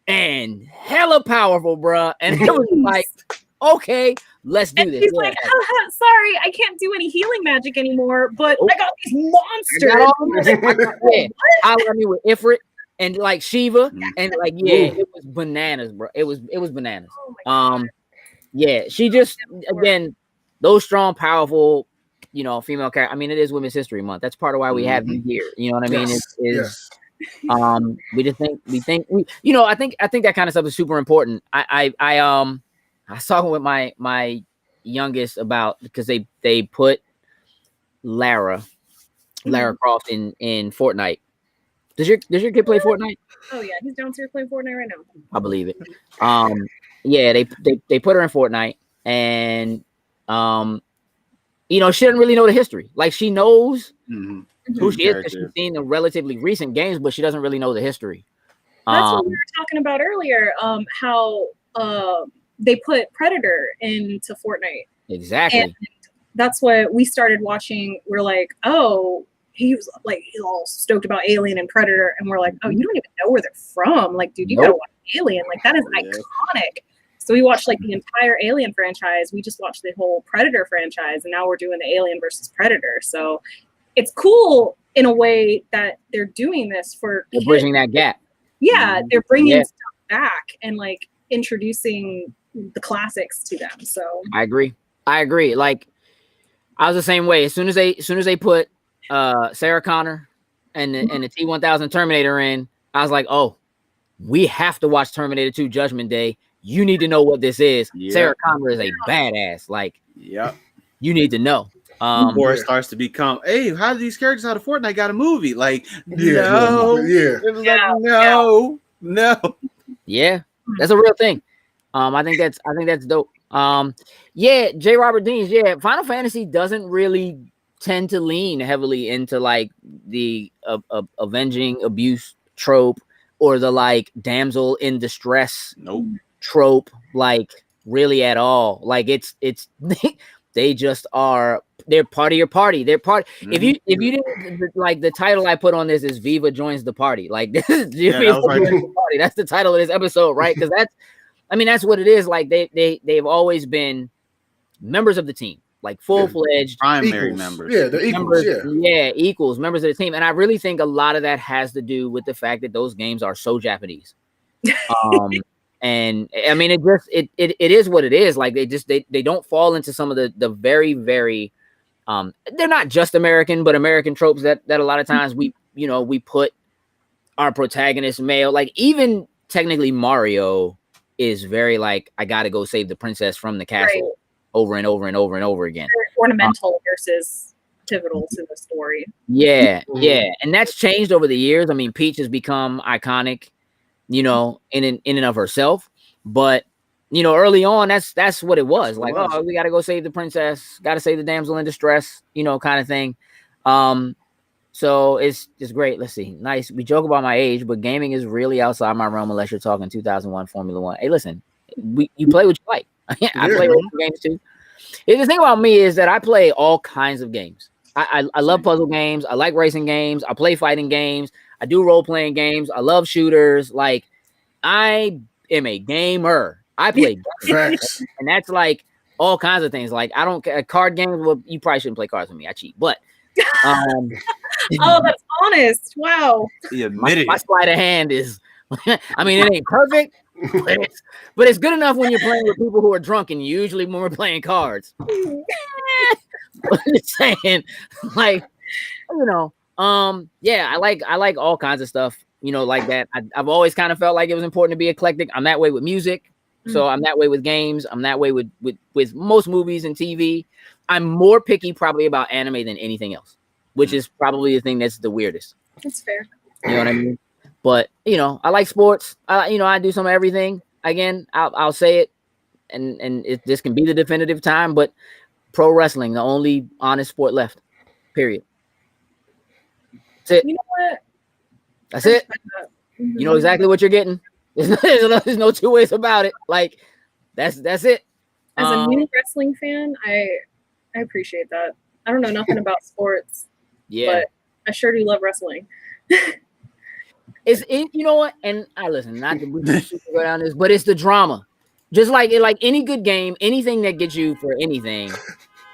and hella powerful, bruh. And it was like, okay, let's do this. She's like, sorry, I can't do any healing magic anymore, but I got these monsters. I love me with Ifrit and like Shiva, and like it was bananas, bro. It was bananas. She just again those strong, powerful, female character. I mean, it is Women's History Month. That's part of why we have you here. You know what I mean? Yes. We just think I think that kind of stuff is super important. I was talking with my youngest about, because they put Lara Croft in Fortnite. Does your kid play Fortnite? Oh yeah, he's downstairs playing Fortnite right now. I believe it. They put her in Fortnite, and she doesn't really know the history. Like she knows who she is because she's seen the relatively recent games, but she doesn't really know the history. That's what we were talking about earlier. How they put Predator into Fortnite. Exactly. And that's what we started watching. We're like, oh, he's all stoked about Alien and Predator, and we're like, oh, you don't even know where they're from. Like, dude, you gotta watch Alien. Like, that is iconic. So we watched like the entire Alien franchise. We just watched the whole Predator franchise, and now we're doing the Alien versus Predator. So it's cool in a way that they're doing this for they're kids. bridging that gap. Yeah, they're bringing stuff back and like introducing the classics to them. So I agree. Like I was the same way. As soon as they put Sarah Connor and the T-1000 Terminator in, I was like, oh, we have to watch Terminator 2 Judgment Day. You need to know what this is. Yep. Sarah Connor is a badass. Like, you need to know. Before it starts to become, hey, how do these characters out of Fortnite got a movie? Like, no. Yeah, that's a real thing. I think that's dope. J. Robert Dean's. Yeah, Final Fantasy doesn't really tend to lean heavily into like the avenging abuse trope or the like damsel in distress trope, like really at all. Like it's they just are. They're part of your party. They're part. Mm-hmm. If you didn't like, the title I put on this is Viva joins the party. Like this is Viva joins the party. That's the title of this episode, right? Because that's what it is. Like they've always been members of the team, like full-fledged primary members. Yeah, the equals. Equals members of the team. And I really think a lot of that has to do with the fact that those games are so Japanese. And I mean, it is what it is. Like they don't fall into some of the very, very they're not just American, but American tropes that a lot of times we put our protagonist male. Like even technically Mario is very like, I gotta go save the princess from the castle over and over and over and over again. Ornamental versus pivotal to the story. Yeah. And that's changed over the years. I mean, Peach has become iconic, in and of herself. But early on, that's what it was. Like, oh, we gotta go save the princess, gotta save the damsel in distress, kind of thing. So it's just great. Let's see. Nice. We joke about my age, but gaming is really outside my realm unless you're talking 2001 Formula One. Hey, listen, you play what you like. I play racing games too. The thing about me is that I play all kinds of games. I love puzzle games. I like racing games. I play fighting games. I do role-playing games. I love shooters. Like, I am a gamer. I play games. And that's like all kinds of things. Like, I don't care. Card games, well, you probably shouldn't play cards with me. I cheat. But oh, that's honest. Wow. My sleight of hand is, I mean, it ain't perfect, but it's good enough when you're playing with people who are drunk, and usually when we're playing cards. But I'm just saying, like, I like all kinds of stuff, like that. I've always kind of felt like it was important to be eclectic. I'm that way with music. So I'm that way with games. I'm that way with most movies and TV. I'm more picky probably about anime than anything else, which is probably the thing that's the weirdest. That's fair. You know what I mean? But, I like sports. I do some of everything. Again, I'll say it, and this can be the definitive time, but pro wrestling, the only honest sport left, period. That's it. You know what? That's it. You know exactly what you're getting. There's no two ways about it. Like, that's it. As a new wrestling fan, I appreciate that. I don't know nothing about sports, but I sure do love wrestling. You know what? And I listen, not to go down this, but it's the drama. Just like any good game, anything that gets you for anything.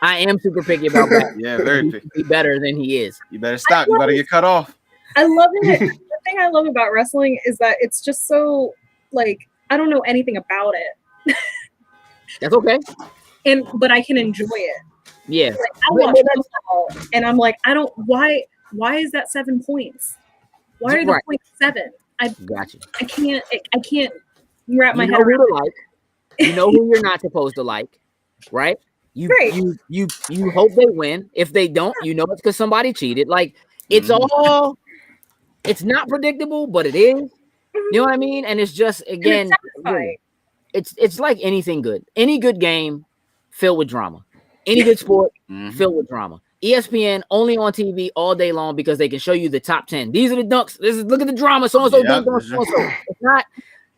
I am super picky about that. Yeah, very picky. Be better than he is. You better stop. You better get cut off. I love it. The thing I love about wrestling is that it's just so, like, I don't know anything about it. That's okay. But I can enjoy it. Yeah. Like, I watch football and I'm like, why is that 7 points? Why are the points 7? I got you. I can't wrap my head around it. Like. You know who you're not supposed to like, right? You hope they win. If they don't, it's because somebody cheated. Like, it's all, it's not predictable, but it is. You know what I mean? And it's just, again, it's like anything good. Any good game filled with drama. Any good sport filled with drama. ESPN only on TV all day long because they can show you the top 10. These are the dunks. Look at the drama. So and so dunked on so and so. It's not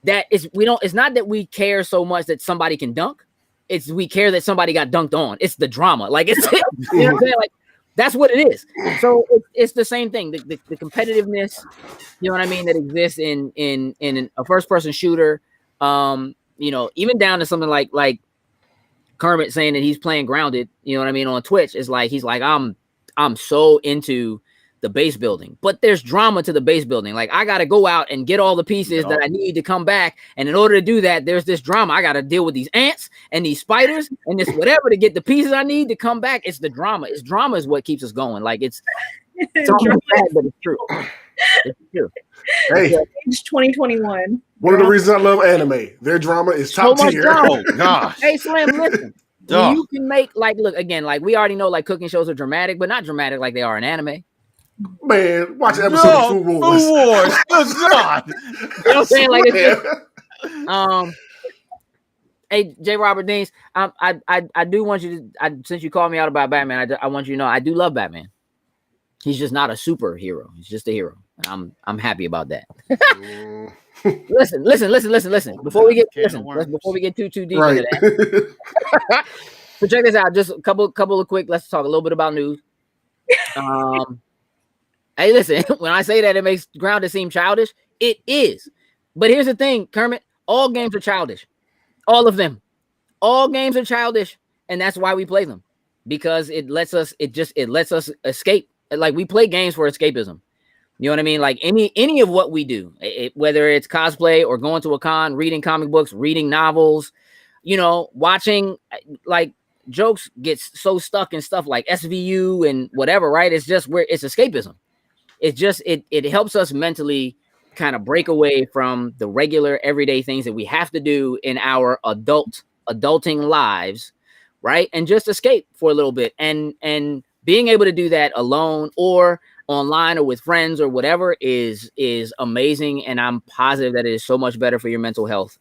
that it's not that we care so much that somebody can dunk. It's we care that somebody got dunked on. It's the drama. Like, it's you know what I'm saying? Like, that's what it is. So it's the same thing. The competitiveness, you know what I mean, that exists in a first person shooter. Even down to something like Kermit saying that he's playing Grounded, you know what I mean, on Twitch, is like, he's like, I'm I'm so into the base building, but there's drama to the base building. Like I got to go out and get all the pieces that I need to come back. And in order to do that, there's this drama. I got to deal with these ants and these spiders and this whatever to get the pieces I need to come back. It's the drama. It's drama is what keeps us going. Like it's almost bad, but it's true. It's true. Hey, 2021. One of the reasons I love anime, their drama is top tier. Oh gosh. Hey Slim, listen. You can make like look again, like we already know like cooking shows are dramatic, but not dramatic like they are in anime. Man, watch an episode of Food Wars. Food Wars. Good God. You know what I'm saying? Like it's just, hey J. Robert Deans, I do want you to since you called me out about Batman, I want you to know I do love Batman. He's just not a superhero. He's just a hero. I'm happy about that. Listen. Before we get too deep into that. So check this out. Just a couple of quick. Let's talk a little bit about news. Hey, listen. When I say that, it makes Grounded seem childish. It is. But here's the thing, Kermit. All games are childish. All of them. All games are childish, and that's why we play them because it lets us escape. Like we play games for escapism. You know what I mean? Like any of what we do, whether it's cosplay or going to a con, reading comic books, reading novels, you know, watching like jokes gets so stuck in stuff like SVU and whatever, right? It's just where it's escapism. It's just it helps us mentally kind of break away from the regular everyday things that we have to do in our adulting lives, right? And just escape for a little bit. And being able to do that alone or online or with friends or whatever is amazing. And I'm positive that it is so much better for your mental health.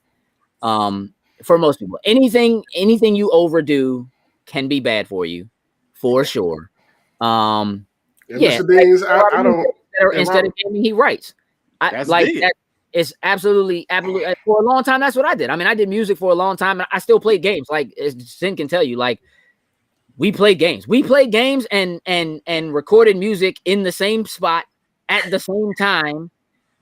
For most people, anything you overdo can be bad for you for sure. Yeah. Mr. Deans, I don't. Instead of gaming, he writes. That is absolutely for a long time. That's what I did. I mean, I did music for a long time and I still played games. Like Sin can tell you, like, we played games. We played games and recorded music in the same spot at the same time.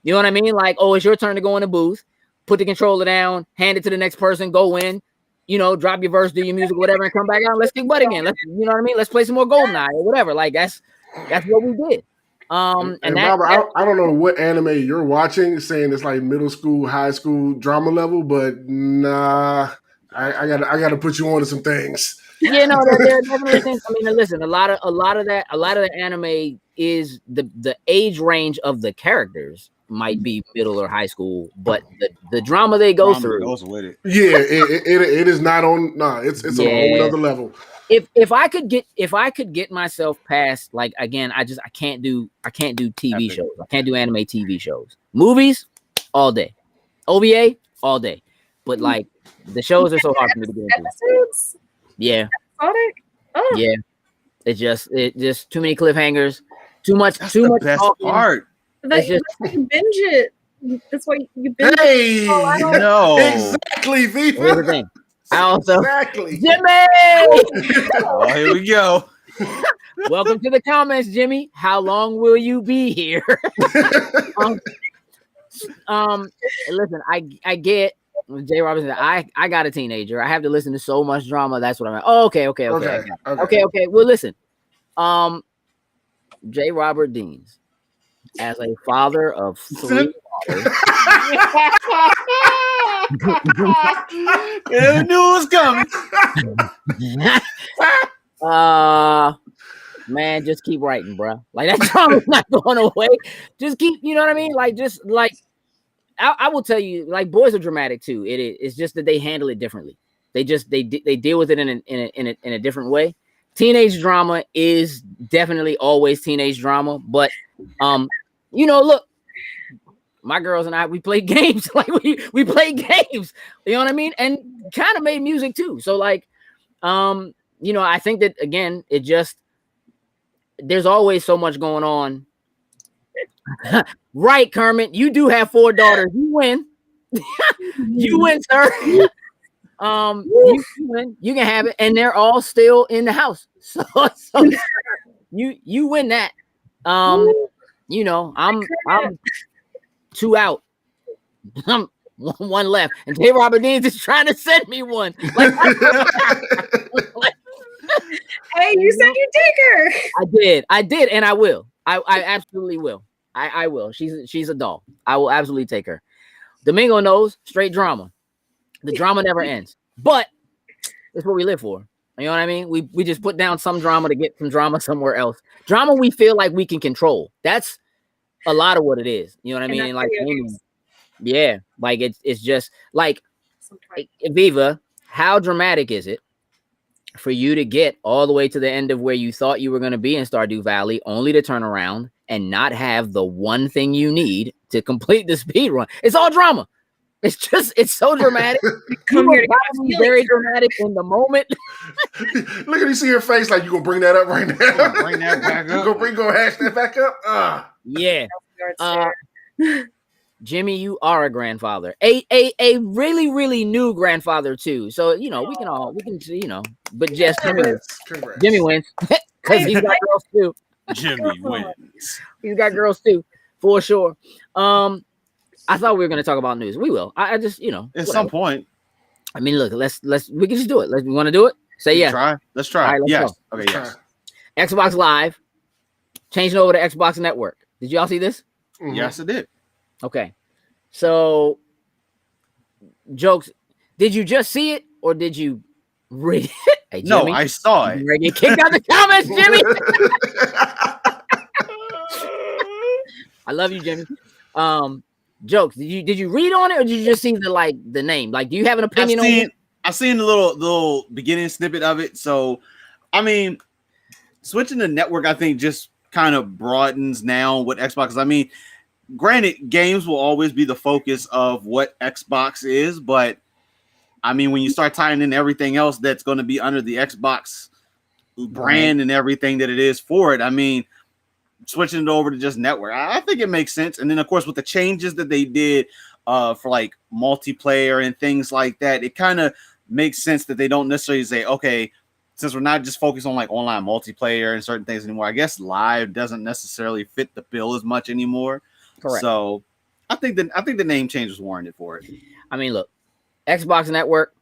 You know what I mean? Like, oh, it's your turn to go in the booth, put the controller down, hand it to the next person, go in, you know, drop your verse, do your music, whatever, and come back out. Let's kick butt again. You know what I mean? Let's play some more GoldenEye or whatever. Like that's what we did. And Robert, I don't know what anime you're watching, saying it's like middle school, high school drama level, but nah, I gotta put you on to some things. Yeah, no, there are definitely things. I mean, listen, a lot of the anime is the age range of the characters might be middle or high school, but the drama they go through goes with it. Yeah, it is not on. Nah, it's on a whole other level. If I could get myself past, like, again, I can't do TV shows. I can't do anime TV shows. Movies all day, OVA all day, but like the shows are so hard for me to get into. Episodes? Yeah. Sonic? Oh. Yeah. It just too many cliffhangers, too much best talking. part. That's you binge it. That's why you binge it. Hey, no, exactly. Here's the thing. I also exactly. Jimmy. Oh, here we go. Welcome to the comments, Jimmy. How long will you be here? Listen, I get Jay Robinson. I got a teenager. I have to listen to so much drama. That's what I'm at. Oh, okay. Okay. Well, listen. J. Robert Deans, as a father of 3 daughters. Never knew it was coming. Man, just keep writing, bro. Like that drama's not going away. Just keep, you know what I mean? Like, just like I will tell you, like, boys are dramatic too. It's just that they handle it differently. They deal with it in a different way. Teenage drama is definitely always teenage drama, but you know, look, my girls and I, we played games. Like we played games, you know what I mean? And kind of made music too. So like, you know, I think that again, there's always so much going on. Right, Kermit, you do have 4 daughters. You win. You win, sir. You win. You can have it, and they're all still in the house. So you win that. You know, I'm 2 out. I'm 1 left, and J. Robert Deans is trying to send me one. Like, Hey, you said you take her. I did, and I will. I absolutely will. I will. She's a doll. I will absolutely take her. Domingo knows straight drama. The drama never ends. But that's what we live for. You know what I mean? We just put down some drama to get some drama somewhere else. Drama we feel like we can control. That's a lot of what it is. You know what I mean? Like, yeah, like it's just like Viva. How dramatic is it for you to get all the way to the end of where you thought you were going to be in Stardew Valley, only to turn around and not have the one thing you need to complete the speed run? It's all drama. It's so dramatic. Come here to be very dramatic in the moment. Look at you, see your face like you gonna bring that up right now. Bring that back up. You gonna hash that back up? Yeah. Jimmy, you are a grandfather. A really, really new grandfather too. So, we can, but just Jimmy wins. Because he's got girls too. Jimmy wins. He's got girls too, for sure. I thought we were going to talk about news. We will. I just, at some point. I mean, look, we can just do it. You want to do it? Say yes. Let's try. Right, yes. Go. Okay, yes. Xbox Live, changing over to Xbox Network. Did y'all see this? Mm-hmm. Yes, I did. Okay. So, jokes, did you just see it or did you read it? Hey, no, I saw it. You're get kicked out the comments, Jimmy. I love you, Jimmy. Jokes, did you read on it or did you just see the name? Like, do you have an opinion on it? I've seen the little beginning snippet of it. So, I mean, switching the network, I think, just kind of broadens now what Xbox is. I mean, granted, games will always be the focus of what Xbox is, but I mean, when you start tying in everything else that's going to be under the Xbox brand and everything that it is for it, I mean, switching it over to just network, I think it makes sense. And then, of course, with the changes that they did for like multiplayer and things like that, it kind of makes sense that they don't necessarily say, okay, since we're not just focused on like online multiplayer and certain things anymore, I guess live doesn't necessarily fit the bill as much anymore. Correct. So I think the name change was warranted for it. I mean, look, Xbox Network,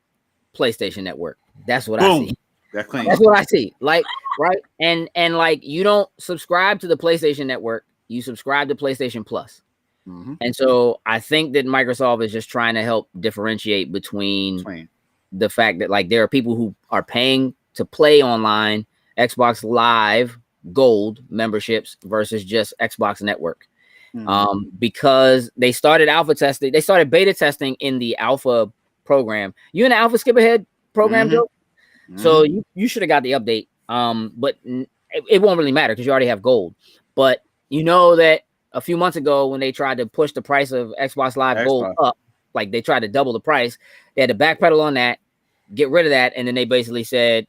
PlayStation Network. That's what Boom. I see. That's what I see. Like, right? And like, you don't subscribe to the PlayStation Network. You subscribe to PlayStation Plus. Mm-hmm. And so I think that Microsoft is just trying to help differentiate between the fact that like there are people who are paying to play online Xbox Live Gold memberships versus just Xbox Network. Mm-hmm. Because they started beta testing in the alpha program. You in the alpha skip ahead program, mm-hmm. Joe? Mm-hmm. So you should have got the update. But it won't really matter because you already have gold. But you know that a few months ago when they tried to push the price of Xbox Live Gold up, like they tried to double the price, they had to backpedal on that, get rid of that, and then they basically said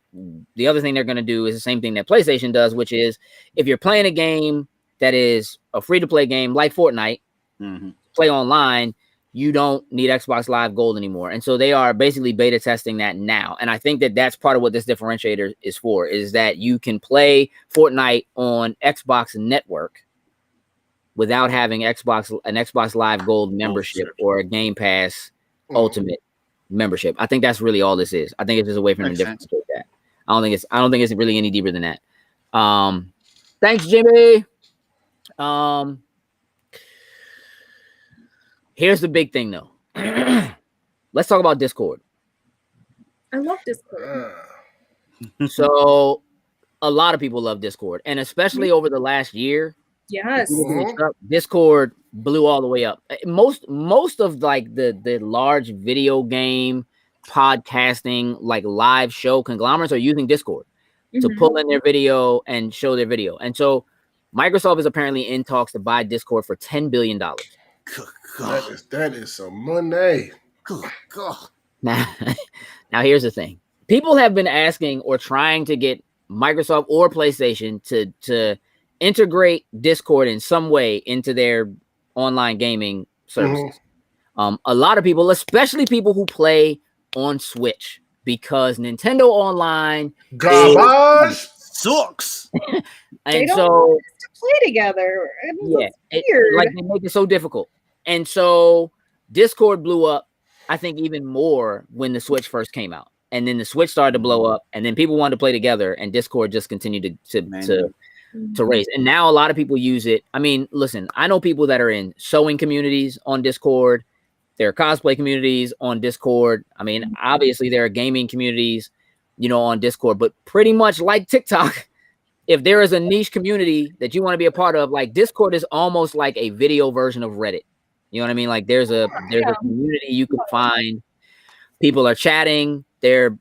the other thing they're going to do is the same thing that PlayStation does, which is if you're playing a game that is a free-to-play game like Fortnite, play online, you don't need Xbox Live Gold anymore. And so they are basically beta testing that now. And I think that that's part of what this differentiator is for, is that you can play Fortnite on Xbox Network without having an Xbox Live Gold membership or a Game Pass Ultimate membership. I think that's really all this is. I think it's just a way for them to differentiate that. I don't think it's really any deeper than that. Thanks, Jimmy. Here's the big thing, though. Let's talk about Discord. I love Discord. So, a lot of people love Discord, and especially over the last year. Yes. Discord blew all the way up. Most of like the large video game podcasting, like live show conglomerates are using Discord to pull in their video and show their video. And so Microsoft is apparently in talks to buy Discord for $10 billion. That is some money. Now here's the thing. People have been asking or trying to get Microsoft or PlayStation to integrate Discord in some way into their online gaming services. A lot of people, especially people who play on Switch, because Nintendo Online garbage sucks. And so to play together. Weird. Like they make it so difficult. And so Discord blew up, I think, even more when the Switch first came out. and then the Switch started to blow up, and then people wanted to play together, and Discord just continued to raise. And now a lot of people use it. I mean, listen, I know people that are in sewing communities on Discord. There are cosplay communities on Discord. I mean, obviously there are gaming communities, on Discord, but pretty much like TikTok, if there is a niche community that you want to be a part of, like Discord is almost like a video version of Reddit. You know what I mean? Like there's a community you can find. People are chatting. They're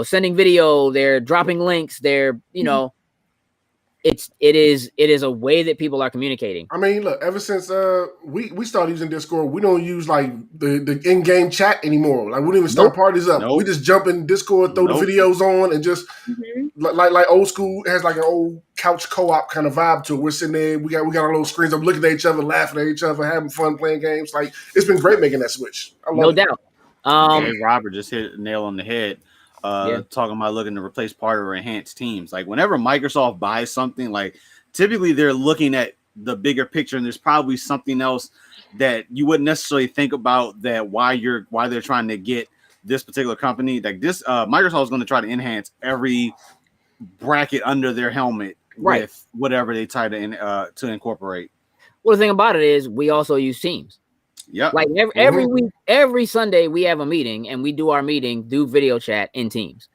sending video. They're dropping links. They're it is a way that people are communicating. I mean, look, ever since we started using Discord, we don't use like the in-game chat anymore. Like we don't even start parties up. We just jump in Discord, throw the videos on, and just like old school. It has like an old couch co-op kind of vibe to it. We're sitting there, we got our little screens up, looking at each other, laughing at each other, having fun playing games. Like it's been great making that switch. I love it. Doubt. Robert just hit a nail on the head. Talking about looking to replace part or enhance teams. Like whenever Microsoft buys something, like typically they're looking at the bigger picture, and there's probably something else that you wouldn't necessarily think about that why they're trying to get this particular company. Like this, Microsoft is going to try to enhance every bracket under their helmet with whatever they try to incorporate. Well, the thing about it is we also use Teams. Yeah, like every week, every Sunday we have a meeting, and we do our meeting through video chat in Teams.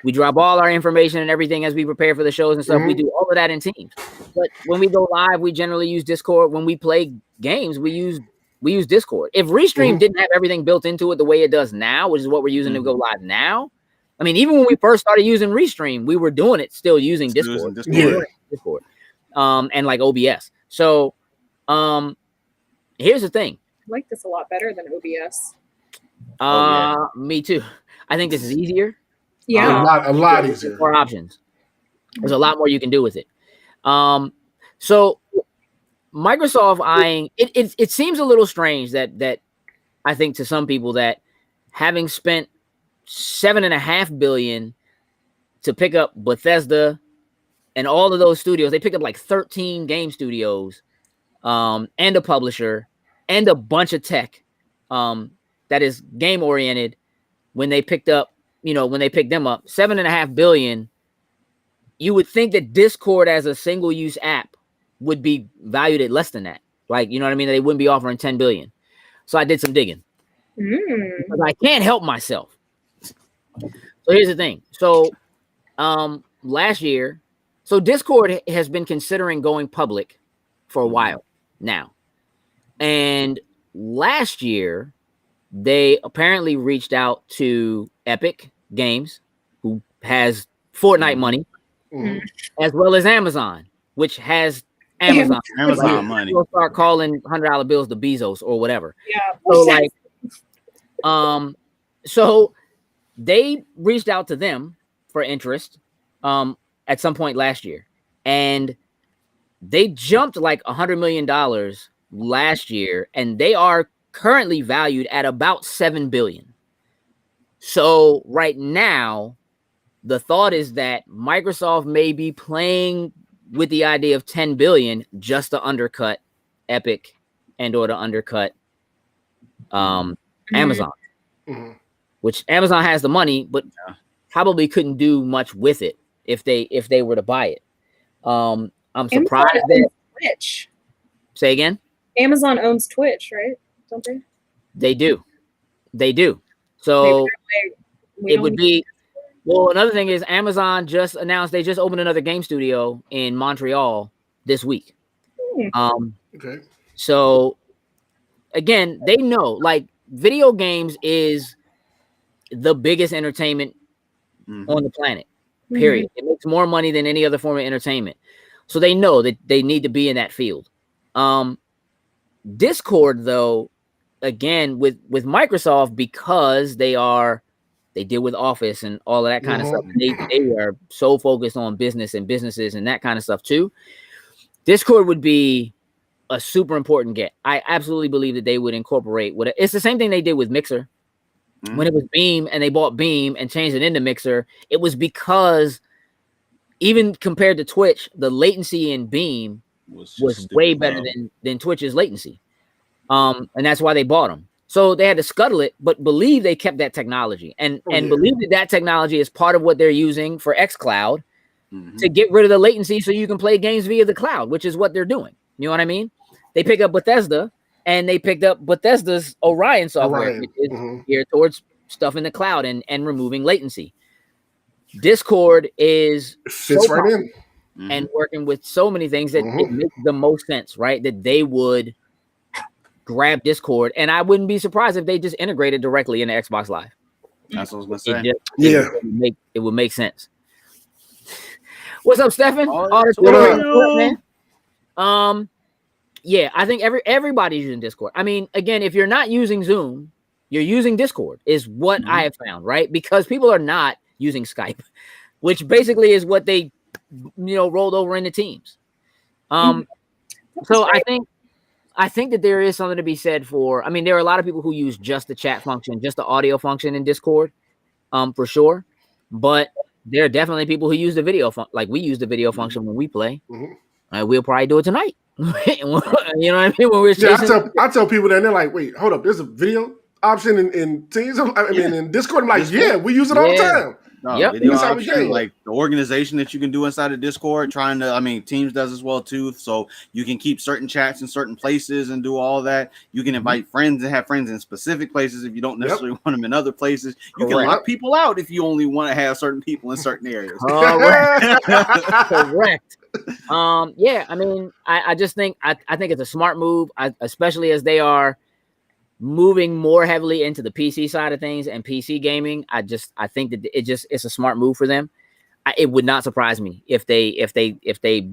We drop all our information and everything as we prepare for the shows and stuff. We do all of that in Teams. But when we go live, we generally use Discord. When we play games, we use Discord. If Restream didn't have everything built into it the way it does now, which is what we're using to go live now, I mean, even when we first started using Restream, we were doing it still using Discord. Discord. And like OBS. So, here's the thing. I like this a lot better than OBS. Me too. I think this is easier. Yeah, a lot easier. More options. There's a lot more you can do with it. So Microsoft eyeing it seems a little strange that I think to some people that having spent $7.5 billion to pick up Bethesda and all of those studios, they picked up like 13 game studios, and a publisher and a bunch of tech that is game oriented. When they picked them up, $7.5 billion, you would think that Discord as a single use app would be valued at less than that. Like, you know what I mean? They wouldn't be offering 10 billion. So I did some digging. But I can't help myself. So here's the thing. So last year, so Discord has been considering going public for a while now. And last year, they apparently reached out to Epic Games, who has Fortnite money, as well as Amazon, which has Amazon money. We'll start calling $100 bills the Bezos or whatever. Yeah. So so they reached out to them for interest at some point last year, and they jumped like $100 million last year, and they are currently valued at about $7 billion. So right now, the thought is that Microsoft may be playing with the idea of 10 billion just to undercut Epic and or to undercut Amazon, which Amazon has the money, but probably couldn't do much with it if they were to buy it. I'm surprised that Twitch. Say again. Amazon owns Twitch, right? Don't they? They do. So it would be. Well, another thing is Amazon just announced they just opened another game studio in Montreal this week. Okay. So again, they know like video games is the biggest entertainment on the planet. Period. It makes more money than any other form of entertainment. So they know that they need to be in that field. Discord, though, again, with Microsoft, because they deal with Office and all of that kind of stuff. They are so focused on business and businesses and that kind of stuff too. Discord would be a super important get. I absolutely believe that they would incorporate it's the same thing they did with Mixer. When it was Beam and they bought Beam and changed it into Mixer, it was because even compared to Twitch, the latency in Beam was way better than Twitch's latency. And that's why they bought them. So they had to scuttle it, but believe they kept that technology and believe that technology is part of what they're using for xCloud to get rid of the latency so you can play games via the cloud, which is what they're doing. You know what I mean? They pick up Bethesda and they picked up Bethesda's Orion software, which is geared towards stuff in the cloud and removing latency. Discord is fits right in and working with so many things that it makes the most sense, right? That they would grab Discord, and I wouldn't be surprised if they just integrated directly into Xbox Live. That's what I was gonna say. It would make sense. What's up, Stefan? Man. Yeah, I think everybody's using Discord. I mean, again, if you're not using Zoom, you're using Discord, is what I have found, right? Because people are not using Skype, which basically is what they, rolled over into Teams. So I think that there is something to be said for. I mean, there are a lot of people who use just the chat function, just the audio function in Discord, for sure. But there are definitely people who use the video like we use the video function when we play. We'll probably do it tonight. You know what I mean? When we're I tell people that and they're like, wait, hold up, there's a video option in Teams. I mean, in Discord. I'm like, we use it all the time. Video option, like the organization that you can do inside of Discord, Teams does as well too. So you can keep certain chats in certain places and do all that. You can invite friends and have friends in specific places if you don't necessarily want them in other places. You can lock people out if you only want to have certain people in certain areas. Correct. I mean, I just think I think it's a smart move, especially as they are moving more heavily into the PC side of things and PC gaming. I think that it's a smart move for them. It would not surprise me if they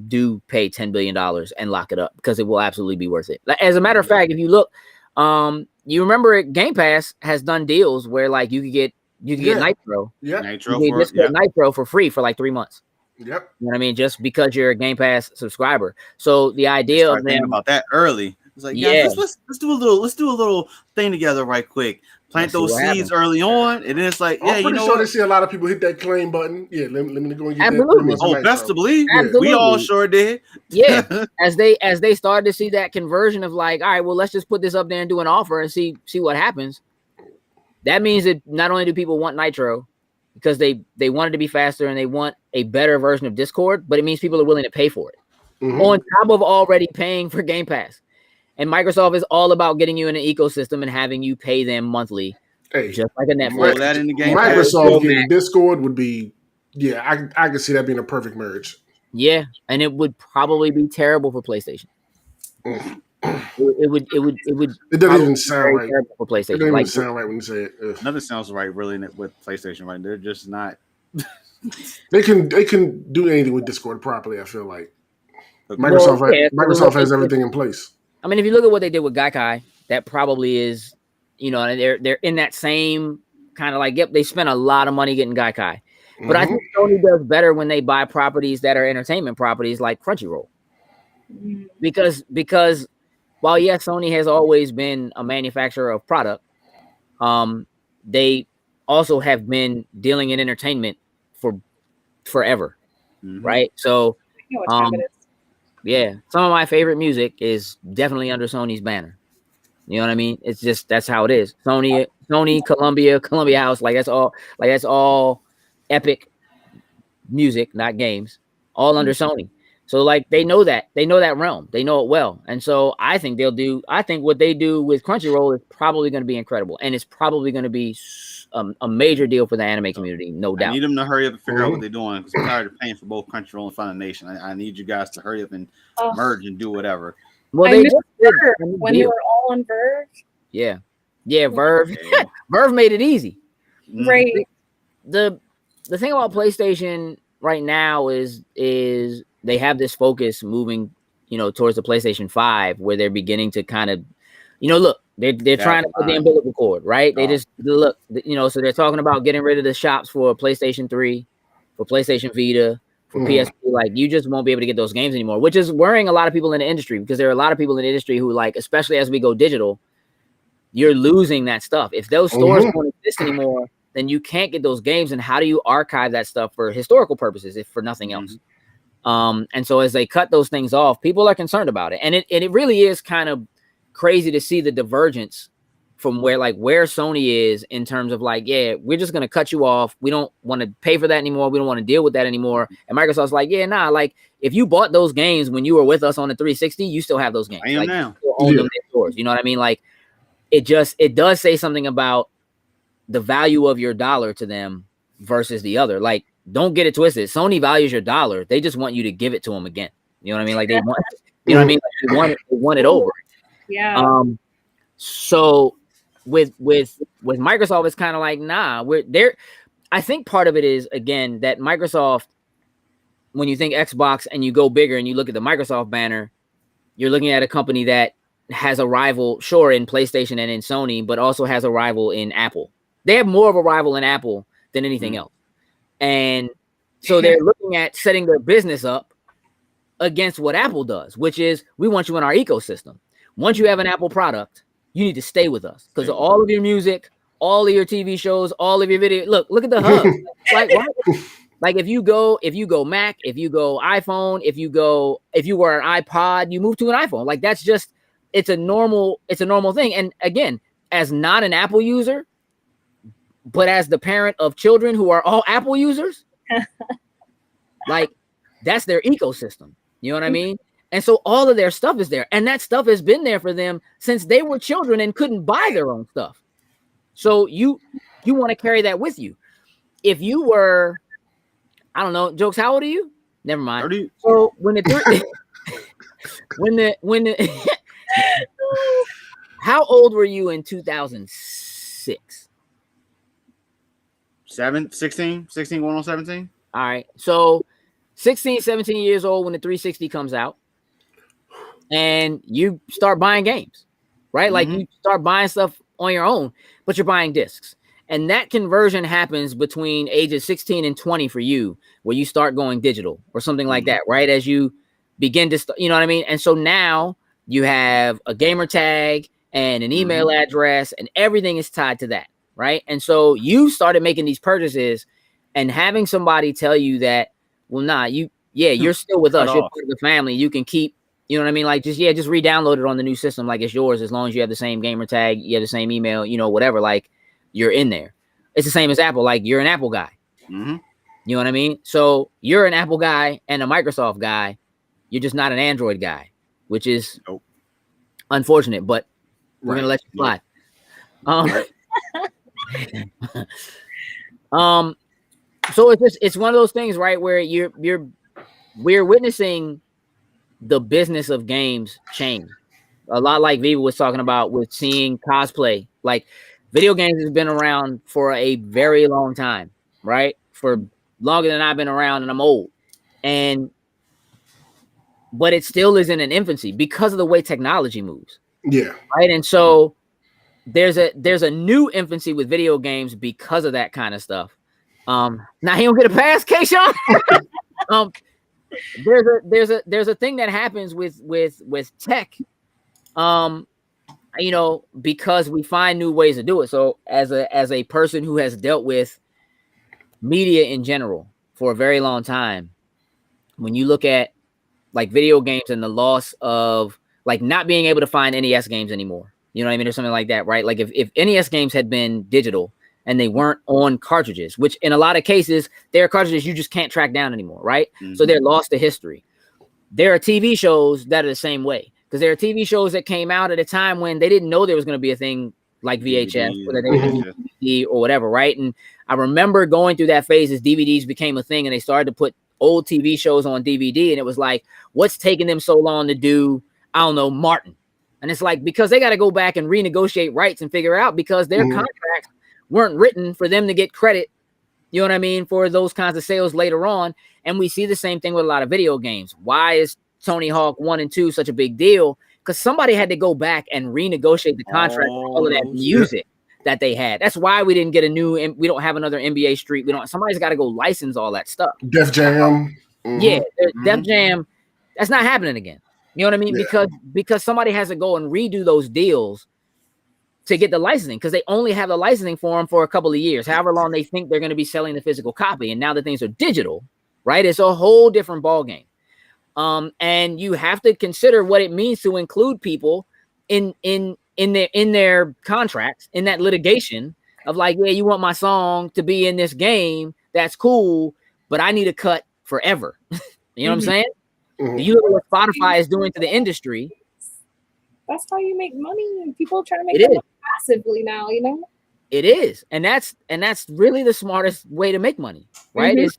do pay $10 billion and lock it up, because it will absolutely be worth it. As a matter of fact, if you look, you remember Game Pass has done deals where like you could get Nitro. Nitro for free for like 3 months. Yep. You know what I mean? Just because you're a Game Pass subscriber. So the idea of them about that early. It's like, let's do a little thing together right quick. Plant those seeds early on, and then it's like, I'm pretty sure they see a lot of people hit that claim button. Yeah, let me go and get Absolutely. that. Best to believe. Absolutely. We all sure did. Yeah, as they started to see that conversion of like, all right, well, let's just put this up there and do an offer and see what happens. That means that not only do people want Nitro because they want it to be faster and they want a better version of Discord, but it means people are willing to pay for it on top of already paying for Game Pass. And Microsoft is all about getting you in an ecosystem and having you pay them monthly, just like a Netflix. That in the game. Microsoft getting Discord would be, I could see that being a perfect marriage. Yeah, and it would probably be terrible for PlayStation. It doesn't even sound right for PlayStation. It doesn't even sound right when you say it. Nothing sounds right really with PlayStation, right? They're just not. They can do anything with Discord properly. I feel like Microsoft has everything in place. I mean, if you look at what they did with Gaikai, that probably is, they're in that same kind of like, they spent a lot of money getting Gaikai. But I think Sony does better when they buy properties that are entertainment properties like Crunchyroll. Because while, yes, Sony has always been a manufacturer of product, they also have been dealing in entertainment for forever, right? So, some of my favorite music is definitely under Sony's banner. You know what I mean? It's just, that's how it is. Sony, Columbia House, that's all Epic music, not games, all under Sony. So they know that realm, they know it well. And so I think what they do with Crunchyroll is probably going to be incredible. And it's probably going to be a major deal for the anime community, no doubt. I need them to hurry up and figure out what they're doing, because I'm tired of paying for both Crunchyroll and Funimation. I need you guys to hurry up and merge and do whatever. Well, they did when they were all on Verve. Yeah, Verve. Verve made it easy. Right. The thing about PlayStation right now is they have this focus moving, towards the PlayStation 5, where they're beginning to kind of, look, they're trying to put the umbilical cord, right? They just look, so they're talking about getting rid of the shops for PlayStation 3, for PlayStation Vita, for PSP. Like, you just won't be able to get those games anymore, which is worrying a lot of people in the industry, because there are a lot of people in the industry who, especially as we go digital, you're losing that stuff. If those stores don't exist anymore, then you can't get those games. And how do you archive that stuff for historical purposes, if for nothing else? And so as they cut those things off, people are concerned about it. And it really is kind of crazy to see the divergence from where Sony is in terms of like, yeah, we're just gonna cut you off. We don't want to pay for that anymore. We don't want to deal with that anymore. And Microsoft's like, yeah, nah, like if you bought those games when you were with us on the 360, you still have those games. I am like, now. you still own them in stores. You know what I mean? Like it does say something about the value of your dollar to them versus the other. Like, don't get it twisted. Sony values your dollar. They just want you to give it to them again. You know what I mean? Like they want, you know what I mean? Like they want it over. Yeah. So with Microsoft, it's kind of like, nah, we're there. I think part of it is, again, that Microsoft, when you think Xbox and you go bigger and you look at the Microsoft banner, you're looking at a company that has a rival, sure, in PlayStation and in Sony, but also has a rival in Apple. They have more of a rival in Apple than anything else. And so they're looking at setting their business up against what Apple does, which is we want you in our ecosystem. Once you have an Apple product, you need to stay with us because all of your music, all of your TV shows, all of your video. Look at the hub. Like if you go Mac, if you go iPhone, if you were an iPod, you move to an iPhone. Like that's just it's a normal thing. And again, as not an Apple user, but as the parent of children who are all Apple users, like that's their ecosystem. You know what I mean? And so all of their stuff is there. And that stuff has been there for them since they were children and couldn't buy their own stuff. So you want to carry that with you. If you were, I don't know, Jokes, how old are you? Never mind. 30. So when how old were you in 2006? 16 going on 17. All right. So 16, 17 years old when the 360 comes out and you start buying games, right? Like you start buying stuff on your own, but you're buying discs. And that conversion happens between ages 16 and 20 for you, where you start going digital or something like that, right? As you begin to, you know what I mean? And so now you have a gamer tag and an email address and everything is tied to that, right? And so you started making these purchases and having somebody tell you that, well, nah, you're still with us. You're part of the family. You can keep, you know what I mean? Like just re-download it on the new system. Like it's yours as long as you have the same gamer tag, you have the same email, you know, whatever, like you're in there. It's the same as Apple. Like you're an Apple guy. You know what I mean? So you're an Apple guy and a Microsoft guy. You're just not an Android guy, which is unfortunate, but we're going to let you slide. So it's one of those things, right, where we're witnessing the business of games change. A lot like Viva was talking about with seeing cosplay. Like video games has been around for a very long time, right? For longer than I've been around, and I'm old. But it still is in an infancy because of the way technology moves. Yeah. Right. And so there's a new infancy with video games because of that kind of stuff. Now he don't get a pass, Kayshawn. There's a thing that happens with tech, you know, because we find new ways to do it. So as a person who has dealt with media in general for a very long time, when you look at like video games and the loss of like not being able to find NES games anymore, you know what I mean, or something like that, right? Like if NES games had been digital and they weren't on cartridges, which in a lot of cases, there are cartridges you just can't track down anymore, right? So they're lost to history. There are TV shows that are the same way, because there are TV shows that came out at a time when they didn't know there was going to be a thing like VHS or that they were going to be DVD or whatever, right? And I remember going through that phase as DVDs became a thing and they started to put old TV shows on DVD, and it was like, what's taking them so long to do, I don't know, Martin? And it's like, because they got to go back and renegotiate rights and figure out, because their contracts weren't written for them to get credit, you know what I mean, for those kinds of sales later on. And we see the same thing with a lot of video games. Why is Tony Hawk 1 and 2 such a big deal? Because somebody had to go back and renegotiate the contract for all of that music that they had. That's why we didn't get we don't have another NBA Street. Somebody's got to go license all that stuff. Def Jam. Yeah, Def Jam. That's not happening again. You know what I mean? Yeah. Because somebody has to go and redo those deals to get the licensing, because they only have the licensing for them for a couple of years, however long they think they're going to be selling the physical copy. And now that things are digital, right? It's a whole different ballgame. And you have to consider what it means to include people in in their contracts, in that litigation of like, yeah, you want my song to be in this game, that's cool, but I need a cut forever. You know what I'm saying? Do you look at what Spotify is doing to the industry? That's how you make money. People are trying to make It money is. passively now, you know? It is, and that's really the smartest way to make money, right? It's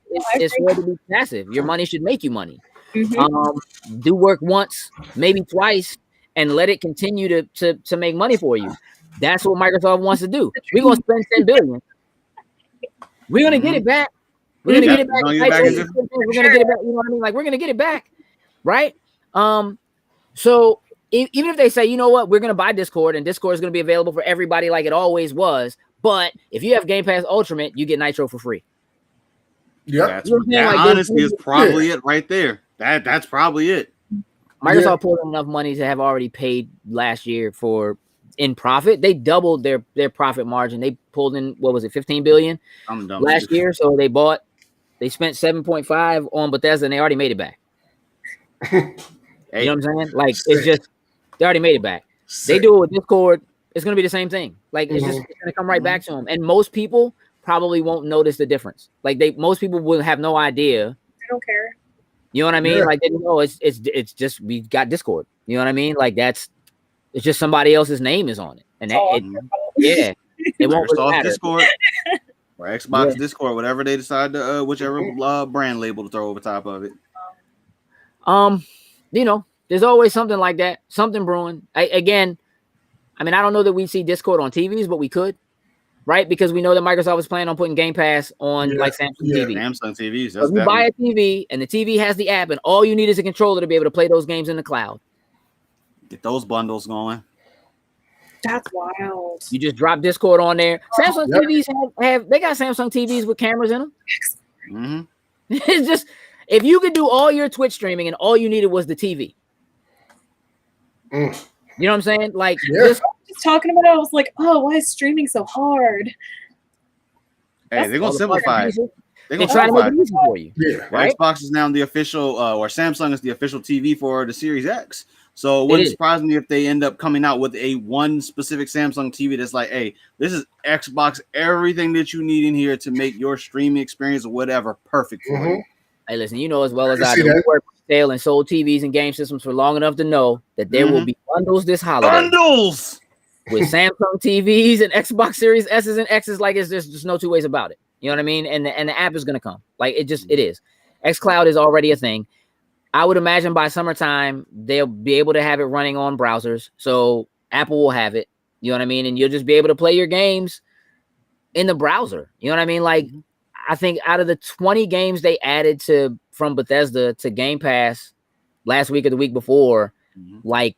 way to be passive. Your money should make you money. Do work once, maybe twice, and let it continue to make money for you. That's what Microsoft wants to do. We're gonna spend $10 billion. We're gonna get it back. We're gonna get it back. We're gonna get it back. You know what I mean? Like, we're gonna get it back, right? So even if they say, you know what, we're gonna buy Discord, and Discord is gonna be available for everybody like it always was, but if you have Game Pass Ultimate, you get Nitro for free. Yeah, that honestly is probably it right there. That's probably it. Microsoft pulled in enough money to have already paid last year for in profit. They doubled their profit margin. They pulled in, what was it, 15 billion last year. So they spent 7.5 on Bethesda, and they already made it back. You know what I'm saying? Like, it's just, they already made it back. They do it with Discord. It's going to be the same thing. Like, it's just going to come right back to them. And most people probably won't notice the difference. Like, most people will have no idea. I don't care. You know what I mean? Like, they know it's just, we got Discord. You know what I mean? Like, it's just somebody else's name is on it. And it won't really matter. Discord or Xbox Discord, whatever they decide to, whichever brand label to throw over top of it. You know, there's always something like that, something brewing. I don't know that we see Discord on TVs, but we could, right? Because we know that Microsoft is planning on putting Game Pass on like Samsung TV. Samsung TVs. So if you buy a TV and the TV has the app, and all you need is a controller to be able to play those games in the cloud. Get those bundles going. That's wild. You just drop Discord on there. Samsung TVs they got Samsung TVs with cameras in them. It's just, if you could do all your Twitch streaming and all you needed was the TV. You know what I'm saying? Like, just talking about it, I was like, oh, why is streaming so hard? Hey, they're gonna simplify it. They're gonna try to make it easy for you. Right? Xbox is now the official, or Samsung is the official TV for the Series X. So it wouldn't surprise me if they end up coming out with one specific Samsung TV that's like, hey, this is Xbox, everything that you need in here to make your streaming experience or whatever perfect for you. Hey, listen, you know as well as I do, we work with sale and sold TVs and game systems for long enough to know that there will be bundles this holiday. Bundles! With Samsung TVs and Xbox Series S's and X's, like, there's just no two ways about it. You know what I mean? And the app is going to come. Like, it is. xCloud is already a thing. I would imagine by summertime, they'll be able to have it running on browsers. So Apple will have it. You know what I mean? And you'll just be able to play your games in the browser. You know what I mean? Like, I think out of the 20 games they added from Bethesda to Game Pass last week or the week before, like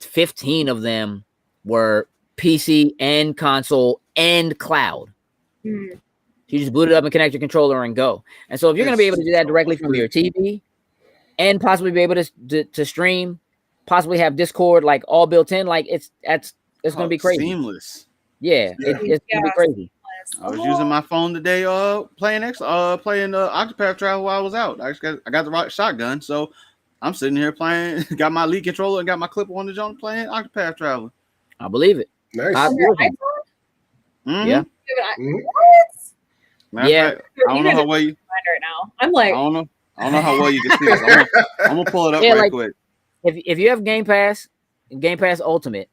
15 of them were PC and console and cloud. You just boot it up and connect your controller and go. And so if you're going to be able to do that directly from your TV and possibly be able to stream, possibly have Discord like all built in, like it's going to be crazy. Seamless. Yeah, it's going to be crazy. I was using my phone today, playing Octopath Travel while I was out. I got the right shotgun, so I'm sitting here playing. Got my Elite controller and got my clip on the joint playing Octopath Travel. I believe it. Nice. Yeah. What? Yeah. I don't know how well you. Right now, I'm like, I don't know how well you can see this. I'm gonna pull it up quick. If you have Game Pass Ultimate,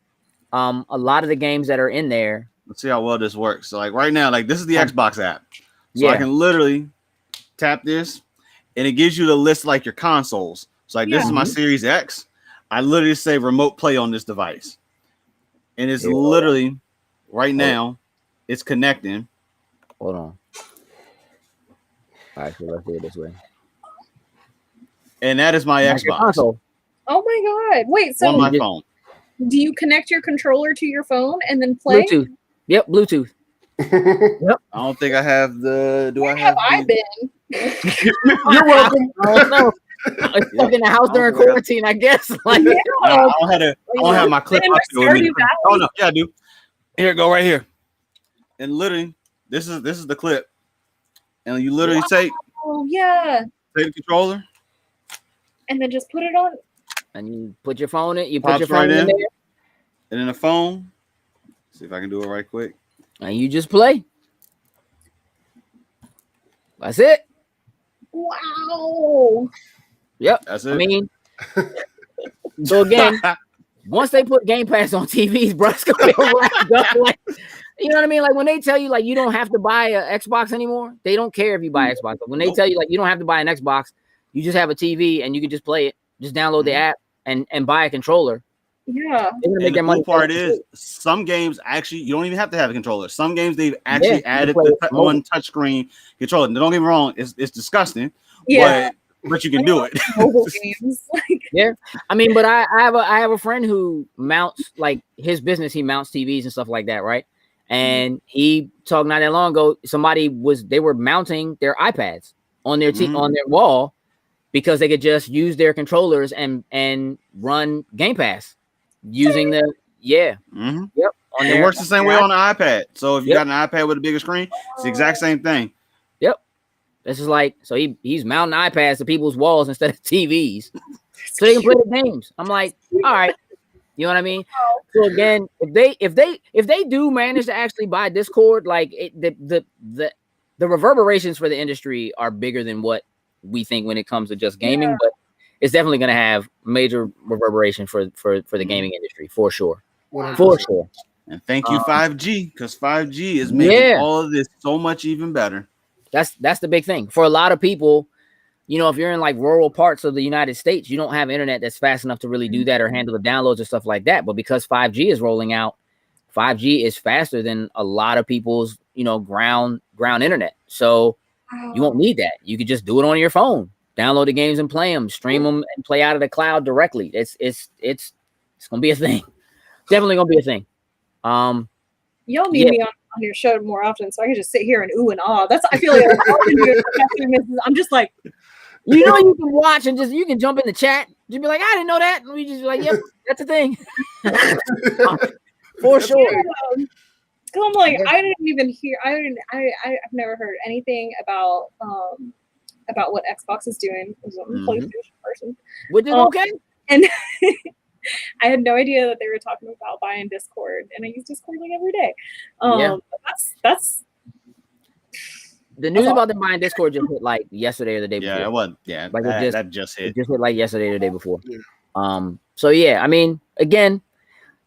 a lot of the games that are in there. Let's see how well this works. So, like right now, like this is the Xbox app. So I can literally tap this, and it gives you the list like your consoles. So like this is my Series X. I literally say remote play on this device, and it's literally right now. It's connecting. Hold on. All right, so let's do it this way. And that is my Xbox. oh my god! Wait, so on my phone. Do you connect your controller to your phone and then play? Bluetooth. Yep, Bluetooth. Yep. I don't think I have the. Where have I been? You're welcome. I don't know. It's stuck in the house during quarantine, I guess. Like, I don't have my clip up here with me. Oh no, yeah, I do. Here, go right here. And literally, this is the clip. And you literally take the controller. And then just put it on. And you put your phone in. You put your phone in there. and then a phone. See if I can do it right quick. And you just play. That's it. Wow. Yep. That's it. I mean, so again, once they put Game Pass on TVs, bro, it's gonna be wrapped up. Like, you know what I mean? Like when they tell you like you don't have to buy an Xbox anymore, they don't care if you buy Xbox. But when they tell you like you don't have to buy an Xbox, you just have a TV and you can just play it. Just download the app and buy a controller. Yeah. And the cool part is some games actually you don't even have to have a controller. Some games they've actually added the one touchscreen controller. Don't get me wrong, it's disgusting. Yeah. But you can do it. Mobile games. Yeah. I mean, but I have a friend who mounts like his business, he mounts TVs and stuff like that, right? And he talked not that long ago, they were mounting their iPads on their on their wall because they could just use their controllers and run Game Pass using the Yep. It works the same way on the iPad. So if you got an iPad with a bigger screen, it's the exact same thing. Yep. This is like, so he's mounting iPads to people's walls instead of TVs so they can play the games. I'm like, all right. You know what I mean? So again, if they do manage to actually buy Discord, like the reverberations for the industry are bigger than what we think when it comes to just gaming, but it's definitely going to have major reverberation for the gaming industry for sure. 100%. For sure. And thank you 5G, because 5G is making all of this so much even better. That's the big thing for a lot of people. You know, if you're in like rural parts of the United States, you don't have internet that's fast enough to really do that or handle the downloads and stuff like that. But because 5G is rolling out, 5G is faster than a lot of people's, you know, ground internet. So you won't need that. You could just do it on your phone, download the games and play them, stream them and play out of the cloud directly. It's gonna be a thing. Definitely gonna be a thing. Y'all need me on your show more often, so I can just sit here and ooh and ah. I feel like I'm just like, you know, you can watch and you can jump in the chat. Just be like, I didn't know that. And we just be like, yep, that's a thing. For sure. I'm like, I didn't even hear. I've never heard anything about what Xbox is doing. I'm a PlayStation person, which is okay. And I had no idea that they were talking about buying Discord, and I use Discord like every day. That's the news about them buying Discord just hit like yesterday or the day before. Yeah, it was. Yeah, like that just hit. It just hit like yesterday or the day before. Yeah. So yeah, I mean, again,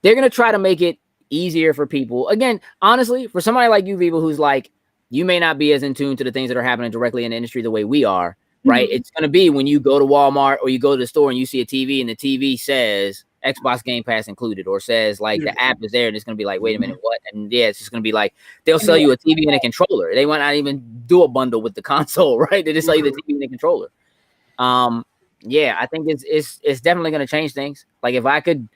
they're gonna try to make it easier for people. Again, honestly, for somebody like you, Viva, who's like, you may not be as in tune to the things that are happening directly in the industry the way we are. Right. It's going to be when you go to Walmart or you go to the store and you see a TV and the TV says Xbox Game Pass included, or says like the app is there, and it's going to be like, wait a minute, what? And it's just going to be like, they'll sell you a TV and a controller. They might not even do a bundle with the console, right? They just sell you the TV and the controller. I think it's definitely going to change things. Like if I could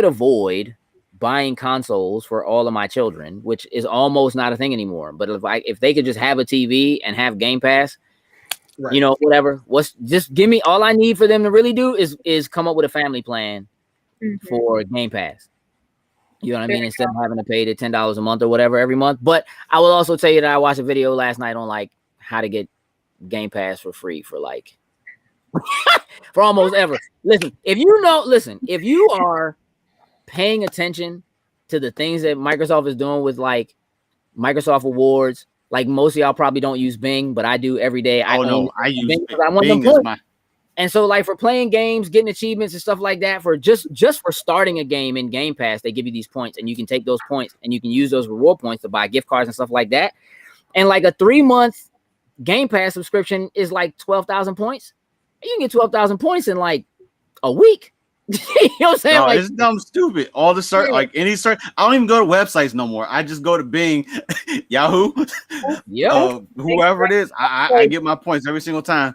avoid buying consoles for all of my children, which is almost not a thing anymore, but if they could just have a TV and have Game Pass, you know, whatever. Just give me all I need for them to really do is come up with a family plan for Game Pass. You know what I mean? Instead of having to pay the $10 a month or whatever every month. But I will also tell you that I watched a video last night on like how to get Game Pass for free for like for almost ever. Listen, if you are paying attention to the things that Microsoft is doing with like Microsoft Awards. Like most of y'all probably don't use Bing, but I do every day. I use Bing because I want them points. And so like for playing games, getting achievements and stuff like that, for just for starting a game in Game Pass, they give you these points and you can take those points and you can use those reward points to buy gift cards and stuff like that. And like a 3-month Game Pass subscription is like 12,000 points. You can get 12,000 points in like a week. You know what I'm saying? No, like, it's dumb stupid. All the search, like any search, I don't even go to websites no more. I just go to Bing, Yahoo, whoever it is. I get my points every single time.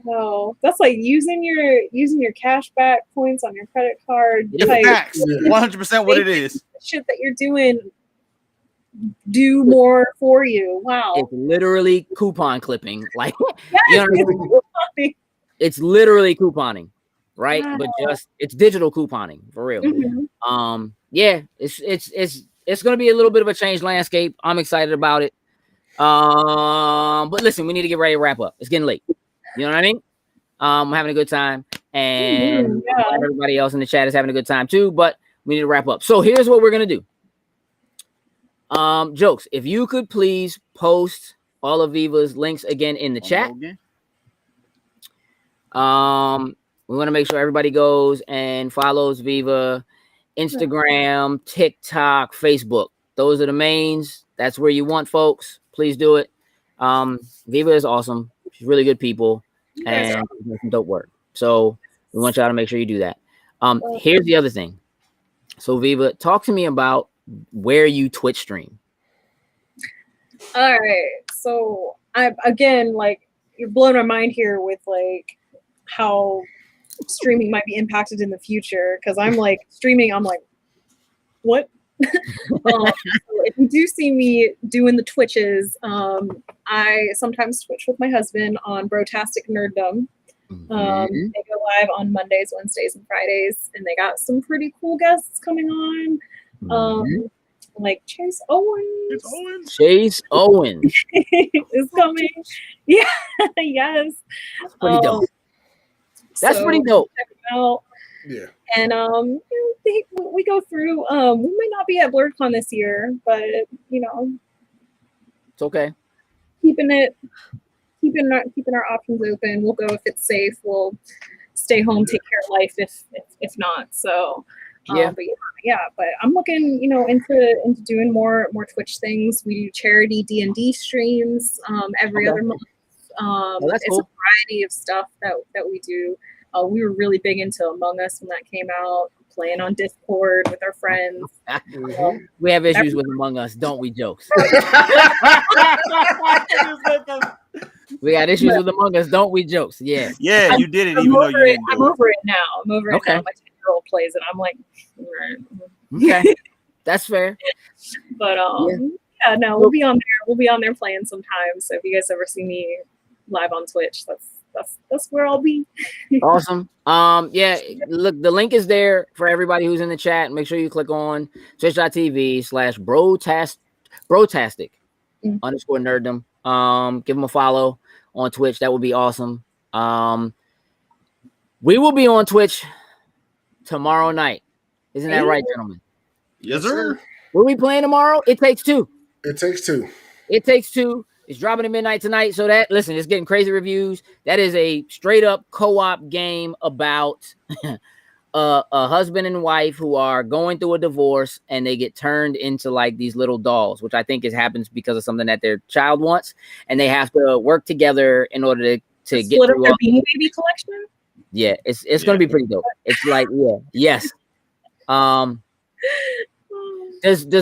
No, that's like using your cash back points on your credit card. Facts, 100% what it is. Shit that you're doing, do more for you. Wow, it's literally coupon clipping. Like, you know what I mean? It's literally couponing. Right, but just it's digital couponing for real. It's gonna be a little bit of a changed landscape. I'm excited about it. But listen, we need to get ready to wrap up. It's getting late. You know what I mean? I'm having a good time, and everybody else in the chat is having a good time too. But we need to wrap up. So here's what we're gonna do. Jokes, if you could please post all of Viva's links again in the chat. We want to make sure everybody goes and follows Viva, Instagram, TikTok, Facebook. Those are the mains. That's where you want folks. Please do it. Viva is awesome. She's really good people and doing some dope work. So we want y'all to make sure you do that. Here's the other thing. So Viva, talk to me about where you Twitch stream. All right. So I again, like, you're blowing my mind here with like how streaming might be impacted in the future, because I'm like streaming, I'm like, what? So if you do see me doing the Twitches, I sometimes Twitch with my husband on Brotastic Nerddom. They go live on Mondays, Wednesdays, and Fridays, and they got some pretty cool guests coming on. Like Chase Owens. Chase Owens is coming. Yeah, yes. That's pretty dope. That's pretty dope. Check them out. Yeah. And we go through. We might not be at BlurredCon this year, but you know, it's okay. Keeping our options open. We'll go if it's safe. We'll stay home, take care of life if not. So but but I'm looking, you know, into doing more Twitch things. We do charity D&D streams every other month. It's cool. A variety of stuff that we do. We were really big into Among Us when that came out, playing on Discord with our friends. We have issues with Among Us, don't we, Jokes? We got issues with Among Us, don't we, Jokes? Yeah. Yeah, you did it even though you didn't. I'm over it now. I'm over it now. My 10-year-old plays it. I'm like, okay, that's fair. But no, we'll be on there. We'll be on there playing sometimes. So if you guys ever see me live on Twitch, that's where I'll be. Awesome. Look, the link is there for everybody who's in the chat. Make sure you click on twitch.tv/brotastic _nerddom. Give them a follow on Twitch. That would be awesome. We will be on Twitch tomorrow night. Isn't that right, gentlemen? Yes, sir. What are we playing tomorrow? It Takes Two. It Takes Two. It Takes Two. It's dropping at midnight tonight. So listen, it's getting crazy reviews. That is a straight up co-op game about a husband and wife who are going through a divorce, and they get turned into like these little dolls, which I think happens because of something that their child wants, and they have to work together in order to get split up through their Beanie Baby collection. Yeah, it's gonna be pretty dope. It's like yes. Does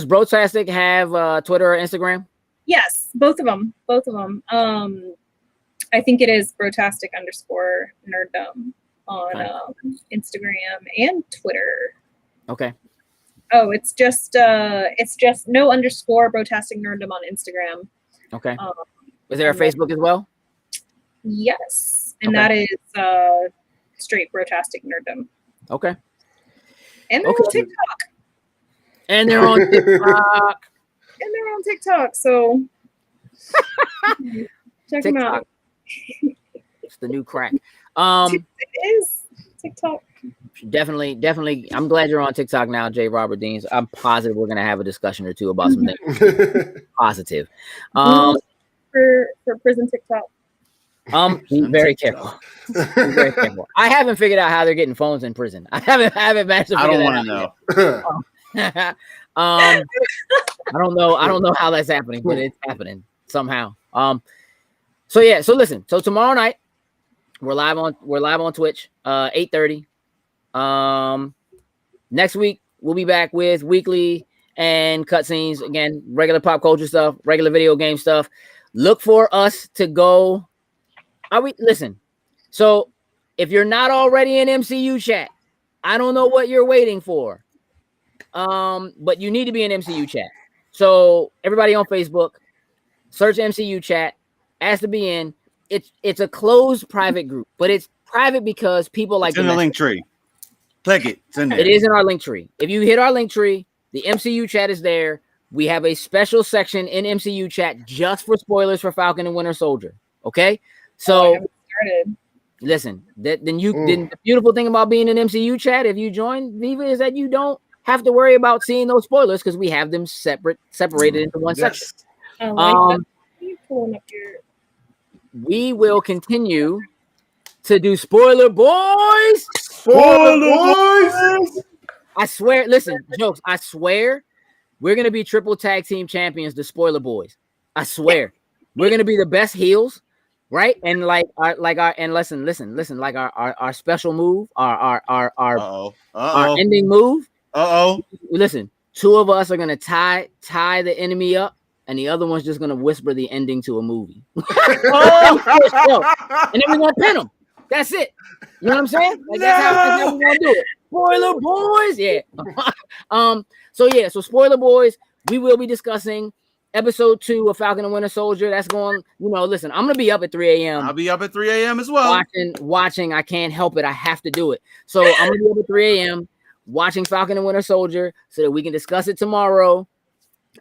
Brotastic have Twitter or Instagram? Yes, both of them. I think it is Brotastic _nerddom on Instagram and Twitter. Okay. Oh, it's just no _ Brotastic Nerddom on Instagram. Okay. Is there a Facebook as well? Yes, and that is straight Brotastic Nerddom. Okay. And they're on TikTok. And they're on TikTok. So check them out. It's the new crack. It is TikTok. Definitely. I'm glad you're on TikTok now, J. Robert Deans. I'm positive we're gonna have a discussion or two about some things. Positive. For prison TikTok. Be very careful. Be very careful. I haven't figured out how they're getting phones in prison. I haven't managed to figure I don't want to know. I don't know how that's happening, but it's happening somehow. So listen. So tomorrow night we're live on Twitch, 8:30. Next week we'll be back with weekly and cutscenes again, regular pop culture stuff, regular video game stuff. Look for us to go. Listen. So if you're not already in MCU chat, I don't know what you're waiting for. But you need to be in MCU chat. So everybody on Facebook, search MCU chat, ask to be in. It's a closed private group, but it's private because people like it's in the link tree. Click it. It's in there. It is in our link tree. If you hit our link tree, the MCU chat is there. We have a special section in MCU chat just for spoilers for Falcon and Winter Soldier. Okay, so listen. The beautiful thing about being in MCU chat, if you join Viva, is that you don't have to worry about seeing those spoilers because we have them separated into one section. I like that. You pulling up your... We will continue to do spoiler boys. I swear, listen, jokes. I swear, we're gonna be triple tag team champions, the spoiler boys. I swear, we're gonna be the best heels, right? And like our and listen, like our special move, our ending move. Listen, two of us are gonna tie the enemy up, and the other one's just gonna whisper the ending to a movie. And then we're gonna pin them. That's it. You know what I'm saying? Like that's how we're gonna do it. Spoiler boys, yeah. So spoiler boys, we will be discussing episode 2 of Falcon and Winter Soldier. That's going, listen, I'm gonna be up at 3 a.m. I'll be up at 3 a.m. as well. Watching. I can't help it. I have to do it. So I'm gonna be up at 3 a.m. watching Falcon and Winter Soldier so that we can discuss it tomorrow.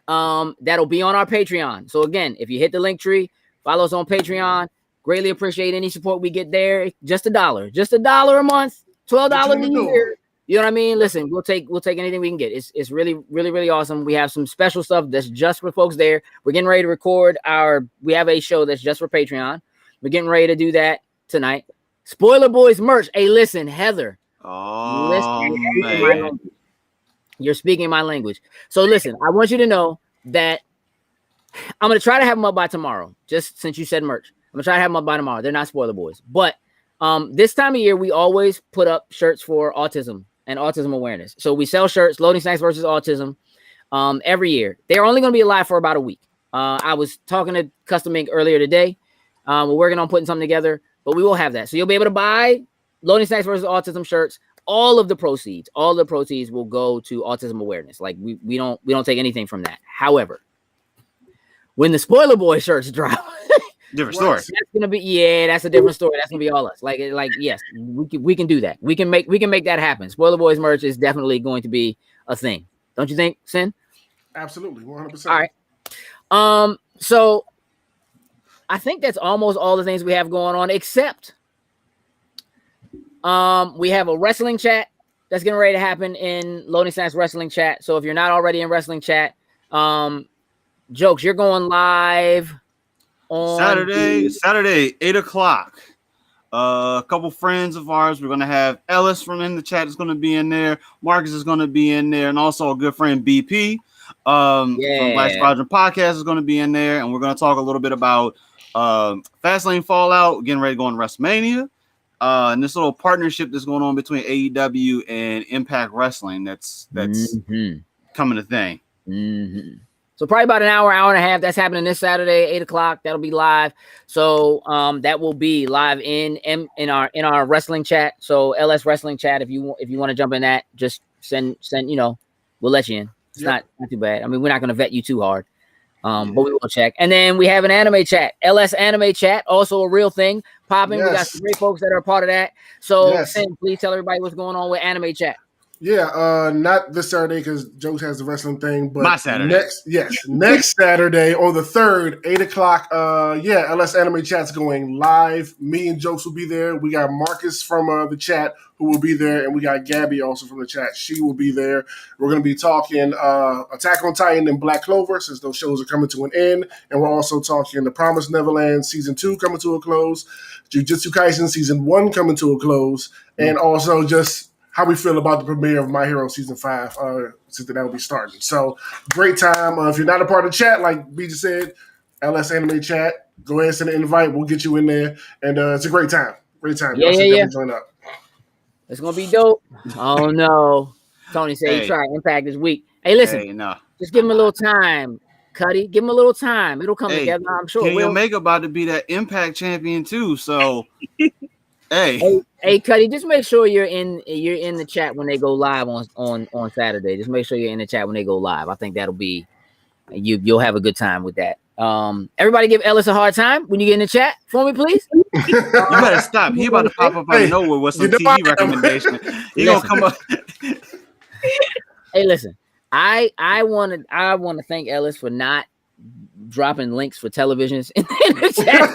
That'll be on our Patreon. So again, if you hit the link tree, follow us on Patreon. Greatly appreciate any support we get there. Just $1 a month, $12 a year. You know what I mean? Listen, we'll take anything we can get. It's really, really, really awesome. We have some special stuff that's just for folks there. We're getting ready to record we have a show that's just for Patreon. We're getting ready to do that tonight. Spoiler Boys merch. Hey, listen, Heather. Man. You're speaking my language. So listen, I want you to know that I'm going to try to have them up by tomorrow, just since you said merch. I'm going to try to have them up by tomorrow. They're not Spoiler Boys. But this time of year, we always put up shirts for autism and autism awareness. So we sell shirts, Loading Snacks versus Autism, every year. They're only going to be alive for about a week. I was talking to Custom Ink earlier today. We're working on putting something together, but we will have that. So you'll be able to buy Loading Snacks versus Autism shirts. All the proceeds will go to autism awareness. Like we don't take anything from that. However, when the Spoiler Boy shirts drop, different story. That's gonna be that's a different story. That's gonna be all us. Like yes, we can do that. We can make that happen. Spoiler Boys merch is definitely going to be a thing. Don't you think, Sin? Absolutely, 100%. All right. So I think that's almost all the things we have going on, except we have a wrestling chat that's getting ready to happen in Loading Snacks wrestling chat. So if you're not already in wrestling chat, Jokes, you're going live on Saturday, 8:00. A couple friends of ours. We're gonna have Ellis from in the chat is gonna be in there. Marcus is gonna be in there, and also a good friend BP from Black Squadron Podcast is gonna be in there, and we're gonna talk a little bit about Fastlane Fallout, getting ready to go on WrestleMania. And this little partnership that's going on between AEW and Impact Wrestling that's coming a thing. Mm-hmm. So probably about an hour and a half. That's happening this Saturday, 8:00. That'll be live. So that will be live in our wrestling chat. So LS wrestling chat. If you want to jump in that, just send. We'll let you in. It's not too bad. I mean, we're not going to vet you too hard. But we will check. And then we have an anime chat, LS anime chat, also a real thing popping. We got some great folks that are a part of that. So Sin, please tell everybody what's going on with anime chat. Yeah, not this Saturday because Jokes has the wrestling thing, but my Saturday. Next Saturday on the 3rd, 8:00. LS Anime Chat's going live. Me and Jokes will be there. We got Marcus from the chat who will be there, and we got Gabby also from the chat. She will be there. We're going to be talking Attack on Titan and Black Clover since those shows are coming to an end, and we're also talking The Promised Neverland Season 2 coming to a close, Jujutsu Kaisen Season 1 coming to a close, and also just how we feel about the premiere of My Hero Season 5, since that will be starting. So, great time. If you're not a part of the chat, like B just said, LS Anime Chat, go ahead and send an invite. We'll get you in there. And it's a great time. Great time. Yeah. Join up. It's going to be dope. Oh, no. Tony said he tried Impact this week. Hey, listen. Just give him a little time, Cuddy. Give him a little time. It'll come together, I'm sure. Kenny Omega about to be that Impact champion, too. So, Hey, Cuddy, just make sure you're in the chat when they go live on Saturday. Just make sure you're in the chat when they go live. I think that'll be you'll have a good time with that. Everybody give Ellis a hard time when you get in the chat for me, please. You better stop. He about to pop up out of nowhere with some TV recommendation. He gonna come up. Hey, listen, I want to thank Ellis for not dropping links for televisions in the chat.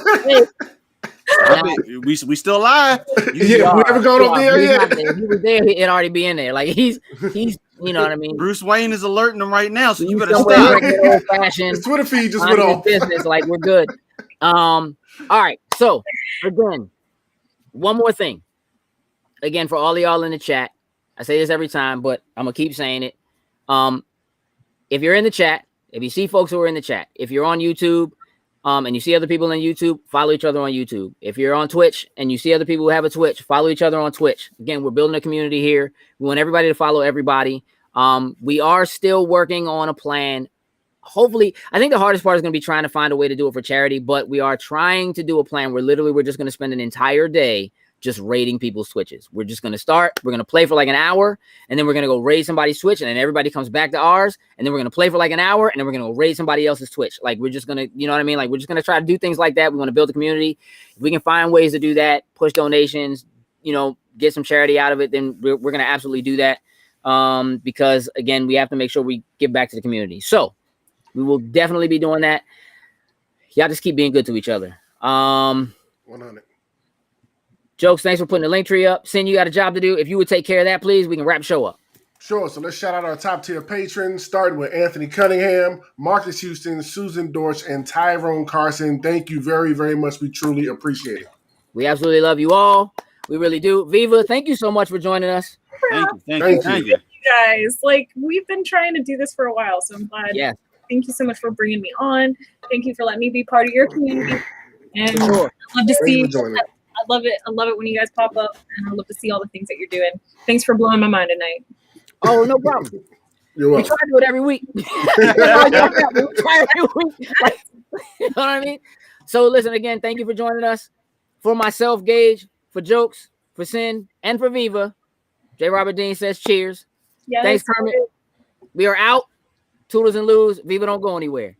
We still live. We haven't gone up there yet. If he was there, it'd already be in there. Like he's You know what I mean? Bruce Wayne is alerting them right now, so you better somewhere stop. old fashioned. His Twitter feed just went off. Business, like we're good. All right. So again, one more thing. Again, for all of y'all in the chat, I say this every time, but I'm gonna keep saying it. If you're in the chat, if you see folks who are in the chat, if you're on YouTube, and you see other people on YouTube, follow each other on YouTube. If you're on Twitch and you see other people who have a Twitch, follow each other on Twitch. Again, we're building a community here. We want everybody to follow everybody. We are still working on a plan. Hopefully, I think the hardest part is going to be trying to find a way to do it for charity, but we are trying to do a plan where literally we're just going to spend an entire day just raiding people's Switches. We're just going to start. We're going to play for like an hour, and then we're going to go raid somebody's Switch, and then everybody comes back to ours, and then we're going to play for like an hour, and then we're going to go raid somebody else's Twitch. Like, we're just going to, you know what I mean? Like, we're just going to try to do things like that. We want to build a community. If we can find ways to do that, push donations, you know, get some charity out of it, then we're going to absolutely do that. Because, again, we have to make sure we give back to the community. So, we will definitely be doing that. Y'all just keep being good to each other. 100. Jokes, thanks for putting the link tree up. Sin, you got a job to do. If you would take care of that, please, we can wrap the show up. Sure. So let's shout out our top tier patrons, starting with Anthony Cunningham, Marcus Houston, Susan Dorsch, and Tyrone Carson. Thank you very, very much. We truly appreciate it. We absolutely love you all. We really do. Viva, thank you so much for joining us. Thank you. Guys, like, we've been trying to do this for a while, so I'm glad. Yeah. Thank you so much for bringing me on. Thank you for letting me be part of your community. And Sure. I love to see. I love it. I love it when you guys pop up, and I love to see all the things that you're doing. Thanks for blowing my mind tonight. Oh, no problem. You're welcome. We try to do it every week. We try every week. Like, you know what I mean? So listen, again, thank you for joining us. For myself, Gage, for Jokes, for Sin, and for Viva, J. Robert Dean says cheers. Yes, thanks, Kermit. We are out. Toodles and Lose. Viva don't go anywhere.